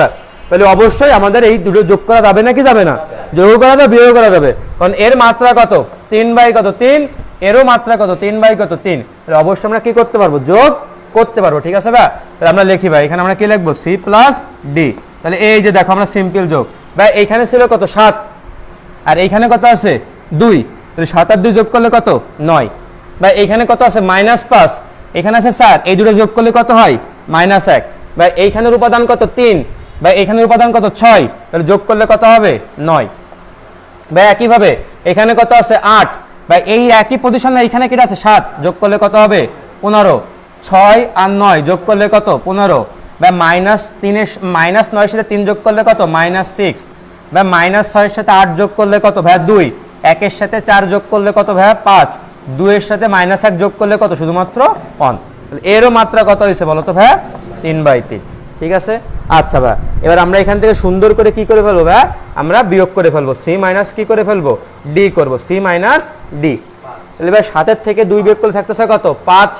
তাহলে অবশ্যই আমাদের এই দুটো যোগ করা যাবে নাকি যাবে না যোগ করা যাবে বিয়োগ করা যাবে কারণ এর মাত্রা কত 3/কত 3 এরও মাত্রা কত 3/কত 3 তাহলে অবশ্যই আমরা কি করতে পারবো যোগ করতে পারবো ঠিক আছে ভাই তাহলে আমরা লিখি ভাই এখানে আমরা কি লিখবো c + d তাহলে এই যে দেখো আমরা সিম্পল যোগ ভাই এইখানে ছিল কত 7 আর এইখানে কত আছে 2 তাহলে 7 আর 2 যোগ করলে কত 9 ভাই এইখানে কত আছে -5 এখানে আছে 4 এই দুটো যোগ করলে কত হয় -1 ভাই এইখানের উপাদান কত 3 ভাই এখানের উপাদান কত 6 তাহলে যোগ করলে কত হবে 9 ভাই একইভাবে এখানে কত আছে 8 ভাই এই একই পজিশনে এখানে কি আছে 7 যোগ করলে কত হবে 15 6 আর 9 যোগ করলে কত 15 ভাই -3 এর -9 এর সাথে 3 যোগ করলে কত -6 ভাই -6 এর সাথে 8 যোগ করলে কত ভাই 2 1 এর সাথে 4 যোগ করলে কত ভাই 5 2 এর সাথে -1 যোগ করলে কত শুধুমাত্র 1 তাহলে এরও মাত্রা কত হইছে বলো তো ভাই 3/3 ঠিক আছে আচ্ছা ভাই এবার আমরা এখান থেকে সুন্দর করে কি করে ফেলবো ভাই আমরা বিয়োগ করে ফেলবো c মাইনাস কি করে ফেলবো d করব c মাইনাস d তাহলে ভাই 7 এর থেকে 2 বিয়োগ করলে থাকতেছে কত 5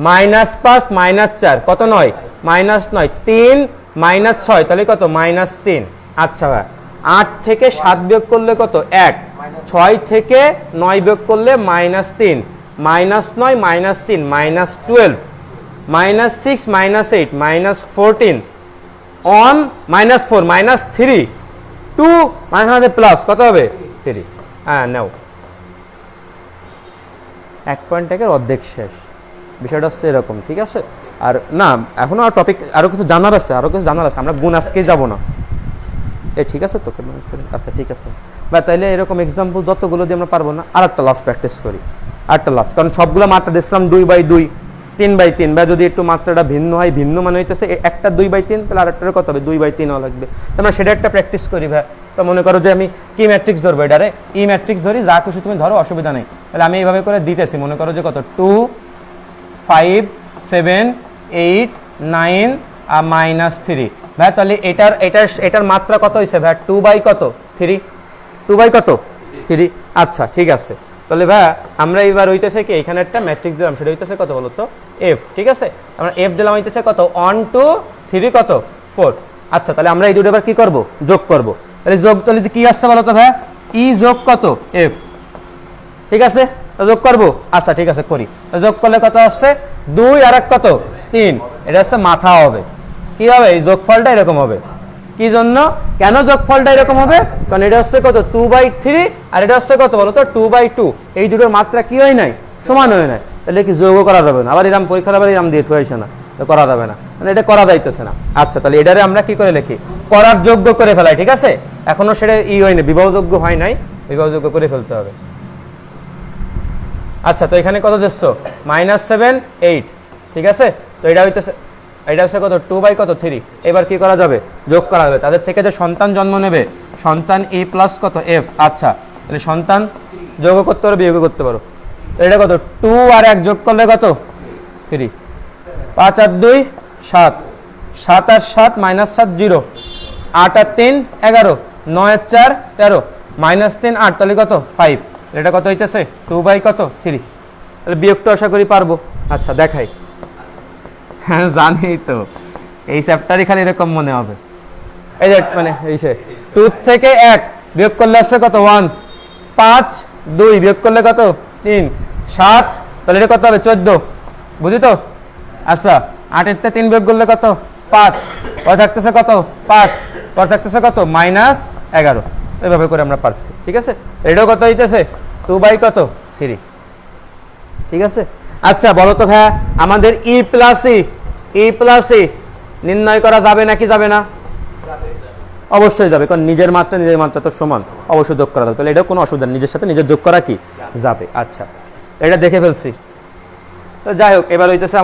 -5 -4 কত 9 -9 3 -6 তাহলে কত -3 আচ্ছা ভাই 8 থেকে 7 বিয়োগ করলে কত 1 6 থেকে 9 বিয়োগ করলে -3 -9 -3 -12 -6 -8 -14 on -4 -3 2 মাঝে প্লাস কত হবে 3 হ্যাঁ নাও 1 পয়েন্টের অর্ধেক শেষ বিষয়টা হচ্ছে এরকম ঠিক আছে আর না এখনো আর টপিক আরো কিছু জানার আছে আমরা গুণ আজকে যাব না ঠিক আছে তো আচ্ছা ঠিক আছে বা তাইলে এরকম एग्जांपल যতগুলো দিয়ে আমরা পারবো না আরেকটা লাস্ট প্র্যাকটিস করি আরেকটা লাস্ট কারণ সবগুলো মাত্রা দেখলাম 2/2 3/3 বা যদি একটু মাত্রাটা ভিন্ন হয় ভিন্ন মানে হইতেছে একটা 2/3 তাহলে আরেকটার কত হবে 2/3 হওয়া লাগবে আমরা সেটা একটা প্র্যাকটিস করি ভাই তো মনে করো যে আমি কি ম্যাট্রিক্স ধরবো এটারে ই ম্যাট্রিক্স ধরি যা কিছু তুমি ধরো অসুবিধা নেই তাহলে আমি এইভাবে করে দিতেছি মনে করো যে কত 2 5 7 8 9 আর -3 ভাই তাহলে এটার মাত্রা কত হইছে ভাই 2/কত 3 2/কত 3 আচ্ছা ঠিক আছে তাহলে ভাই আমরা এবার হইতেছে কি এখানে একটা ম্যাট্রিক্স দিলাম সেটা হইতেছে কত বলো তো f ঠিক আছে আমরা f দিলাম হইতেছে কত 1 2 3 কত 4 আচ্ছা তাহলে আমরা এই দুটো এবার কি করব যোগ করব তাহলে যোগ তাহলে কি আসছে বলো তো ভাই e যোগ কত f ঠিক আছে যোগ করব আচ্ছা ঠিক আছে করি যোগ করলে কত আসছে 2 আর 1 কত 3 এটা হচ্ছে মাথা হবে কি হবে এই যোগফলটা এরকম হবে কি জন্য কেন যোগফলটা এরকম হবে কারণ এটা হচ্ছে কত 2/3 আর এটা হচ্ছে কত বলো তো 2/2 এই দুটোর মাত্রা কি হয় নাই সমান হয় নাই তাহলে কি যোগও করা যাবে না আবার এরকম পরীক্ষার আবার এরকম দিয়ে থইছে না তো করা যাবে না মানে এটা করা যাইতেছে না আচ্ছা তাহলে এটারে আমরা কি করে লিখি করার যোগ্য করে ফেলাই ঠিক আছে এখনো সেটা হয় না বিবাহযোগ্য হয় নাই বিবাহযোগ্য করে ফেলতে হবে আচ্ছা তো এখানে কত দিচ্ছো -7 8 ঠিক আছে তো এটা হইতেছে এটা হচ্ছে কত 2/কত 3 এবার কি করা যাবে যোগ করা যাবে তাদের থেকে যে সন্তান জন্ম নেবে সন্তান e প্লাস কত f আচ্ছা তাহলে সন্তান যোগ করতে পারো বিয়োগ করতে পারো এটা কত 2 আর 1 যোগ করলে কত 3 5 আর 2 7 7 আর 7 -7 0 8 আর 3 11 9 আর 4 13 -3 8 তাহলে কত 5 এটা কত হইতেছে 2/কত 3 তাহলে বিয়োগটা আশা করি পারবো আচ্ছা দেখাই হ্যাঁ জানি তো এই চ্যাপ্টারই খালি এরকম মনে হবে এই যে মানে এই সে 2 থেকে 1 বিয়োগ করলে আসছে কত 1 5 2 বিয়োগ করলে কত 3 7 তাহলে এটা কত হবে 14 বুঝি তো আচ্ছা 8 এর থেকে 3 বিয়োগ করলে কত 5 পরে থাকতেছে কত 5 পরে থাকতেছে কত -11 এইভাবে করে আমরা পারছি ঠিক আছে এটাও কত হইতেছে 2/কত 3 ঠিক আছে আচ্ছা বলো তো ভাই আমাদের e প্লাস e নির্ণয় করা যাবে নাকি যাবে না অবশ্যই যাবে কারণ নিজের মাত্রা তো সমান অবশ্যই যোগ করা যাবে তাহলে এটা কোনো অসুবিধা নেই নিজের সাথে নিজের যোগ করা কি যাবে আচ্ছা এটা দেখে ফেলছি তো যাই হোক এবার হইতেছে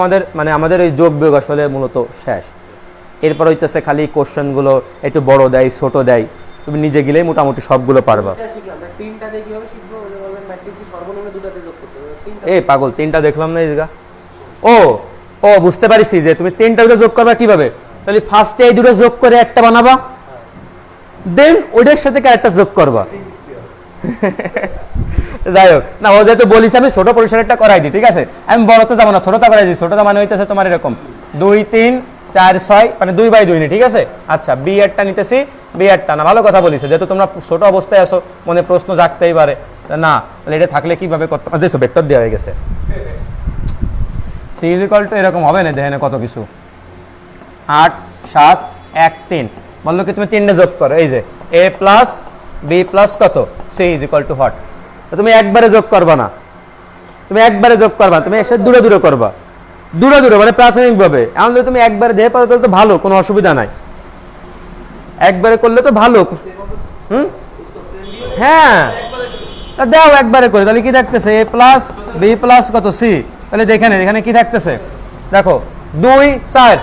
আমাদের এই যোগ বিয়োগ আসলে মূলত শেষ এরপর হইতেছে খালি কোশ্চেনগুলো একটু বড় দেয় ছোট দেয় তুমি নিজে গেলেই মোটামুটি সবগুলো পারবা। এই পাগল, 3টা দেখলাম না এই জায়গা। ও ও বুঝতে পারিছি যে তুমি 3টা যোগ করবা কিভাবে, তাহলে ফার্স্টে এই দুটো যোগ করে একটা বানাবা, দেন ওইটার সাথে একটা যোগ করবা। যাই হোক না, ও যেহেতু বলিস আমি ছোট পরিসরেরটা করাই দিই, ঠিক আছে, আমি বড়তে যাবো না, ছোটটা করাই দিই। ছোটটা মানে হইতেছে তোমার এরকম 2 3 4 6 মানে 2/2 নি, ঠিক আছে। আচ্ছা বি এরটা নিতেছি, বি এরটা না, ভালো কথা বলিস, যেহেতু তোমরা ছোট অবস্থায় আসো মনে প্রশ্ন জাগতেই পারে, না তাহলে এটা থাকলে কিভাবে করতে দেখছো, ভেক্টর দেওয়া হয়ে গেছে। সি ইজ ইকুয়াল টু এরকম হবে না, দেখেন কত কিছু, 8 7 1 3 বললো কি তুমি 3টে যোগ করো, এই যে a প্লাস বি প্লাস কত C is equal to what. তুমি একবারে যোগ করবা না, তুমি একবারে যোগ করবা, তুমি একসাথে দূরে দূরে করবা, দূরে দূরে মানে প্রাথমিকভাবে। এমন যদি তুমি একবারে দিয়ে পারো তাহলে তো ভালো, কোনো অসুবিধা নাই, একবারে করলে তো ভালো। হ্যাঁ দাও একবারে করে, তাহলে কি থাকতেছে a প্লাস বি প্লাস কত সি, তাহলে দেখেন এখানে কি থাকতেছে দেখো 2 4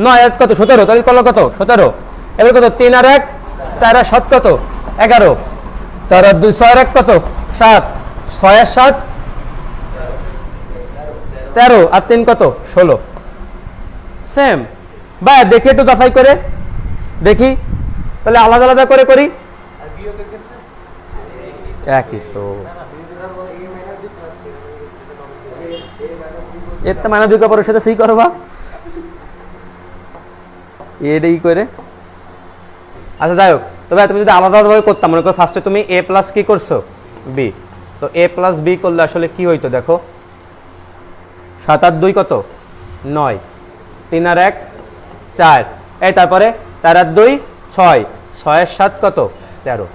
9 1 কত 17, তাহলে কত কত 17, এবার কত 3 আর 1 4 আর 7 কত 11, 4 আর 2 6 আর 1 কত 7, 6 আর 7 13 আর 3 কত 16। সেম বা দেখি একটু যাচাই করে দেখি, তাহলে আলাদা আলাদা করে করি, একই তো। একটা মানে দুই কাপড়ের সাথে সেই করবা এটাই করে। আচ্ছা যাই হোক, তবে তুমি যদি আলাদাভাবে করতাম, মনে করো ফার্স্টে তুমি a প্লাস কি করছো বি, তো a প্লাস বি করলে আসলে কি হইতো দেখো, 7 আর 2 কত 9, 3 আর 1 4, এই তারপরে 4 আর 2 6, 6 আর 7 কত 13,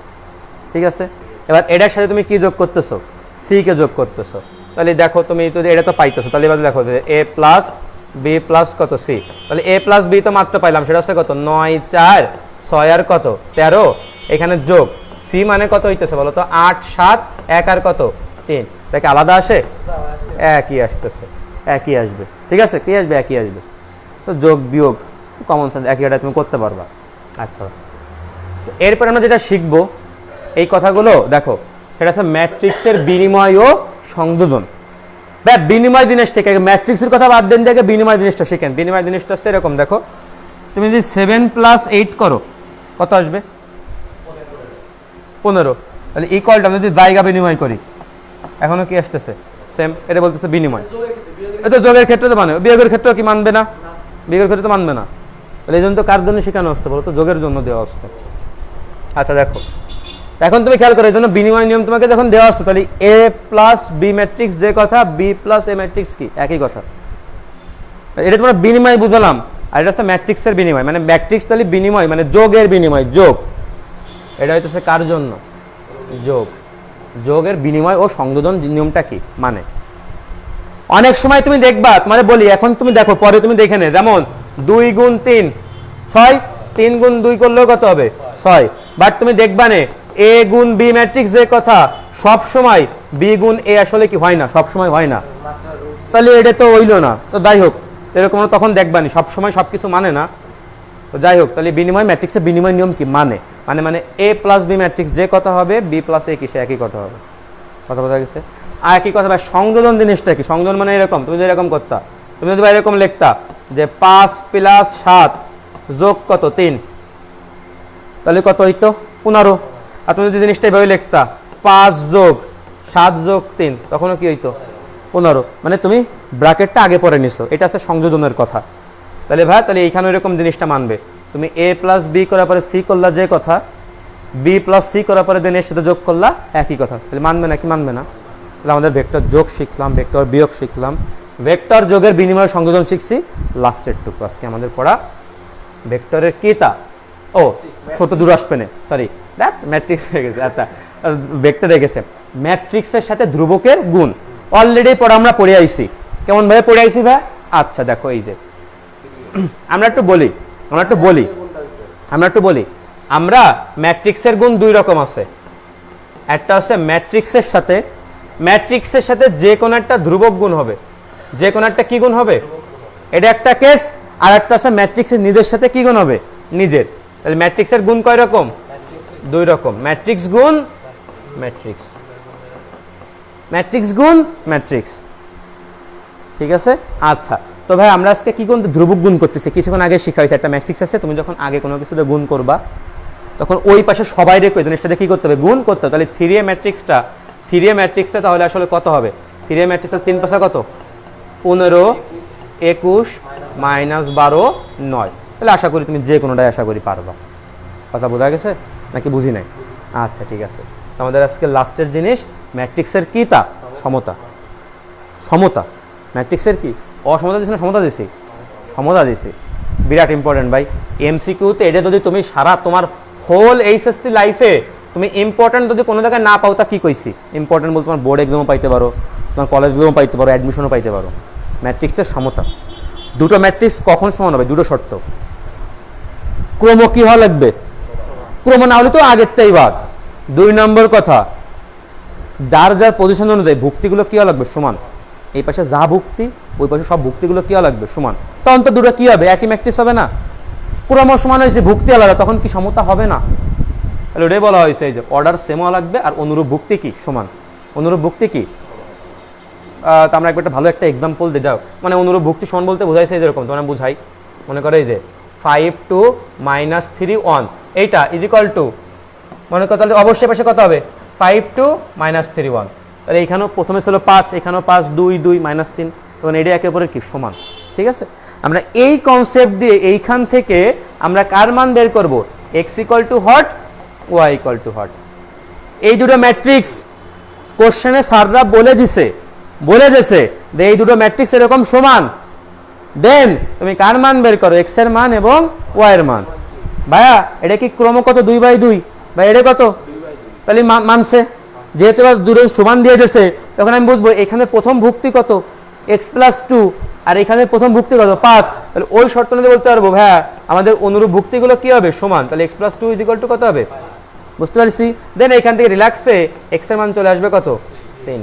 ঠিক আছে। এবার এটার সাথে তুমি কি যোগ করতেছো, সি কে যোগ করতেছো, তাহলে দেখো তুমি যদি এটা তো পাইতেছো, তাহলে এবার দেখো a প্লাস বি প্লাস কত সি, তাহলে a প্লাস বি তো মাত্র পাইলাম, সেটা হচ্ছে কত 9 4 6 আর কত 13, এখানে যোগ সি মানে কত হইতেছে বলো তো 8 7 1 আর কত 3, দেখে আলাদা আসে, একই আসতেছে, একই আসবে, ঠিক আছে, কি আসবে একই আসবে, তো যোগ বিয়োগ কমন সেন্স একই, এটা তুমি করতে পারবা। আচ্ছা এরপর আমরা যেটা শিখবো এই কথাগুলো দেখো, সেটা হচ্ছে ম্যাট্রিক্সের বিনিময় ও সংযোজন। বিনিময় জিনিসটাকে, ম্যাট্রিক্সের কথা বাদ দেন, দেখে বিনিময় জিনিসটা শিখেন। বিনিময় জিনিসটা হচ্ছে এরকম দেখো, তুমি যদি 7 + 8 করো কত আসবে 15, তাহলে ইকুয়ালটা যদি জায়গা বিনিময় করি এখনো কি আসতেছে সেম, এটা বলতেছে বিনিময়। এটা যোগের ক্ষেত্রে তো মানে, বিয়োগের ক্ষেত্রে কি মানবে না, বিয়োগের ক্ষেত্রে তো মানবে না, তাহলে এই জন্য তো কার জন্য শেখানো হচ্ছে বলো তো, যোগের জন্য দেওয়া হচ্ছে। আচ্ছা দেখো এখন তুমি খেয়াল করো, এই জন্য বিনিময় নিয়ম তোমাকে যখন দেওয়া হচ্ছে, তাহলে a প্লাস বি ম্যাট্রিক্স যে কথা, বি প্লাস এ ম্যাট্রিক্স কি একই কথা, এটা তোমরা বিনিময় বুঝলাম, আর এটা হচ্ছে ম্যাট্রিক্সের বিনিময়, মানে ম্যাট্রিক্স তাহলে বিনিময় মানে যোগের বিনিময়, যোগ, এটা হইতেছে কার জন্য যোগ, যোগের বিনিময় ও সংযোজন নিয়মটা কি মানে। অনেক সময় তুমি দেখবা, তোমারে বলি এখন তুমি দেখো, পরে তুমি দেখে নে, যেমন 2 × 3 6, 3 × 2 করলেও কত হবে 6, বাট তুমি দেখবা নে a গুণ বি ম্যাট্রিক্স যে কথা, সব সময় বি গুণ এ আসলে কি হয় না, সব সময় হয় না, তাহলে এটা তো হইলো না। তো যাই হোক এরকম তখন দেখবানি সব সময় সবকিছু মানে না, তো যাই হোক তাহলে বিনিময় ম্যাট্রিক্সের বিনিময় নিয়ম কি মানে, মানে মানে a প্লাস বি ম্যাট্রিক্স যে কথা হবে বি প্লাস এ কি সে একই কথা হবে, কথা বোঝা গেছে। আর একই কথা ভাই সংযোজন জিনিসটা কি, সংযোজন মানে এরকম, তুমি যদি এরকম করতা, তুমি যদি এরকম লিখতা যে 5 + 7 যোগ কত 3, তাহলে কত হইতো 15, আর তুমি যদি জিনিসটা এইভাবে লিখতা 5 যোগ 7 যোগ 3 তখনও কি হইতো 15, মানে তুমি ব্র্যাকেটটা আগে পরে নিছো, এটা আছে সংযোজনের কথা। তাহলে ভাই তাহলে এইখানে এরকম জিনিসটা মানবে, তুমি a প্লাস বি করার পরে সি করলা যে কথা, বি প্লাস সি করার পরে দেন এর সাথে যোগ করলা একই কথা, তাহলে মানবে না কি মানবে না। তাহলে আমাদের ভেক্টর যোগ শিখলাম, ভেক্টর বিয়োগ শিখলাম, ভেক্টর যোগের বিনিময় সংযোজন শিখছি, লাস্টের টুকু আজকে আমাদের পড়া ভেক্টরের কিতা, ও ছোট দূর আসবে না, সরি দ্যাট ম্যাট্রিক্স হয়ে গেছে। আচ্ছা ভেক্টর হয়ে গেছে ম্যাট্রিক্সের সাথে ধ্রুবকের গুণ, অলরেডি পড়া আমরা পড়ে আইছি, কেমন ভাবে পড়ে আইছি ভাই। আচ্ছা দেখো এই যে আমরা একটু বলি আমরা ম্যাট্রিক্সের গুণ দুই রকম আছে, একটা হচ্ছে ম্যাট্রিক্সের সাথে যে কোনো একটা ধ্রুবক গুণ হবে, যে কোনো একটা কি গুণ হবে, এটা একটা কেস। আর একটা আছে ম্যাট্রিক্সের নিজের সাথে কি গুণ হবে, নিজের। তাহলে ম্যাট্রিক্সের গুণ কয় রকম, দুই রকম, ম্যাট্রিক্স গুণ ম্যাট্রিক্স, ম্যাট্রিক্স গুণ ম্যাট্রিক্স। ঠিক আছে। আচ্ছা, তো ভাই আমরা আজকে কি গুণ, ধ্রুবক গুণ করতেছি। কিছুক্ষণ আগে শিখা হয়েছে একটা ম্যাট্রিক্স আছে, তুমি যখন আগে কোনো কিছুতে গুণ করবা তখন ওই পাশে সবাই রেখে জিনিসটাতে কি করতে হবে, গুণ করতে হবে। তাহলে 3a ম্যাট্রিক্সটা তাহলে আসলে কত হবে? 3a ম্যাট্রিক্সটা 3 পাশে কত? 15, 21, -12, 9। তাহলে আশা করি তুমি যে কোনোটাই আশা করি পারবা। কথা বোঝা গেছে নাকি বুঝি নাই? আচ্ছা ঠিক আছে। আমাদের আজকে লাস্টের জিনিস ম্যাট্রিক্সের কি, তা সমতা। সমতা ম্যাট্রিক্সের কি, অসমতা দিছি না সমতা দিছি? সমতা দিছি। বিরাট ইম্পর্টেন্ট ভাই। এমসিকিউতে এটা যদি তুমি সারা তোমার হোল এইচএসসি লাইফে তুমি ইম্পর্টেন্ট যদি কোনো জায়গায় না পাও, তা কি কইছি? ইম্পর্টেন্ট বলতে তোমার বোর্ড এক্সামও পাইতে পারো, তোমার কলেজ এক্সামও পাইতে পারো, অ্যাডমিশনও পাইতে পারো। ম্যাট্রিক্সের সমতা। দুটো ম্যাট্রিক্স কখন সমান হবে? দুটো শর্ত। ক্রম কি হওয়া লাগবে? ক্রম না হলে তো আগেরটাই বাদ। 2 নম্বর কথা, যার যার পজিশন অনুযায়ী ভুক্তিগুলো কি হওয়া লাগবে? সমান। এই পাশে যা ভুক্তি, ওই পাশে সব ভুক্তিগুলো কি হওয়া লাগবে? সমান। তখন তো দুটো কি হবে? একই ম্যাট্রিক্স হবে না? ক্রম সমান হয়েছে, ভুক্তি আলাদা, তখন কি সমতা হবে না? তাহলে ওটাই বলা হয়েছে যে অর্ডার সেম হওয়া লাগবে আর অনুরূপ ভুক্তি কি? সমান। অনুরূপ ভুক্তি কি? তো আমরা একবার ভালো একটা এক্সাম্পল দিয়ে যাও। মানে অনুরূপ ভুক্তি সমান বলতে বোঝাইছে যেরকম, তোমরা বুঝাই। মনে করো এই যে 5 to -3 1, এইটা ইজ ইকুয়াল টু, মনে করো তাহলে অবশ্যই পাশে কত হবে? 5 to -3 1। তাহলে এইখানেও প্রথমে ছিল 5, এখানেও 5, 2 2 -3, তখন এটা একে অপরের কি? সমান। ঠিক আছে। আমরা এই কনসেপ্ট দিয়ে এইখান থেকে আমরা কার মান বের করব? x equal too hot, y equal too hot. এই দুটো ম্যাট্রিক্স কোশ্চেনে স্যাররা বলে দিছে যে এই দুটো ম্যাট্রিক্স এরকম সমান। দেন তুমি কার মান বের করো? x এর মান এবং y এর মান। ভাইয়া এটা কি ক্রম কত? 2/2। ভাই এটা কত? তাহলে মানছে, যেহেতু দুটো সমান দিয়ে দিয়েছে, তখন আমি বুঝবো এখানে প্রথম ভুক্তি কত? x + 2, আর এখানে প্রথম ভুক্তি কত? 5। তাহলে ওই শর্ত অনুযায়ী বলতে পারবো ভাইয়া আমাদের অনুরূপ ভুক্তিগুলো কি হবে? সমান। তাহলে x + 2 = কত হবে? বুঝতে পারছি। দেন এখান থেকে রিল্যাক্সে x এর মান চলে আসবে কত? 3।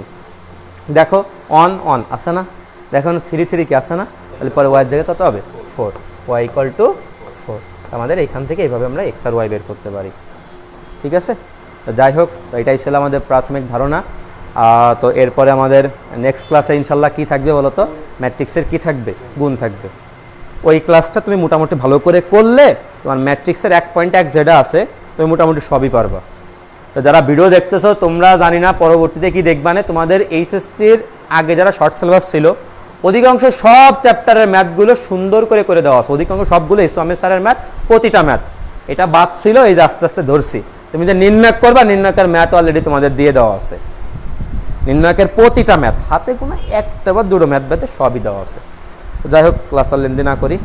দেখো 1 1 আসে না? দেখো 3 3 কি আসে না? তাহলে পরে y এর জায়গায় কত হবে? 4, y = 4। আমাদের এখান থেকে এইভাবে আমরা x আর y বের করতে পারি। ঠিক আছে। তো যাই হোক, তো এটাই ছিল আমাদের প্রাথমিক ধারণা। তো এরপরে আমাদের নেক্সট ক্লাসে ইনশাল্লাহ কি থাকবে বলো তো? ম্যাট্রিক্সের কি থাকবে? গুণ থাকবে। ওই ক্লাসটা তুমি মোটামুটি ভালো করে করলে তোমার ম্যাট্রিক্সের 1.1 যেটা আছে তুমি মোটামুটি সবই পারবা। তো যারা ভিডিও দেখতেছো তোমরা জানি না পরবর্তীতে কি দেখবা না, তোমাদের এইচএসসির আগে যারা শর্ট সিলেবাস ছিল অধিকাংশ সব চ্যাপ্টারের ম্যাথগুলো সুন্দর করে দেওয়া আছে। অধিকাংশ সবগুলো ইসলামের স্যারের ম্যাথ, প্রতিটা ম্যাথ। এটা বাদ ছিল, এই যে আস্তে আস্তে ধরছি। তুমি যে নির্ণয় করবা, নির্ণয়কের ম্যাথ অলরেডি তোমাদের দিয়ে দেওয়া আছে। নির্ণয়কের প্রতিটা ম্যাথ, হাতে কোনো একটা বা দুটো ম্যাথ বাদে সবই দেওয়া আছে। যাই হোক, ক্লাস আর লেন্দি না করি।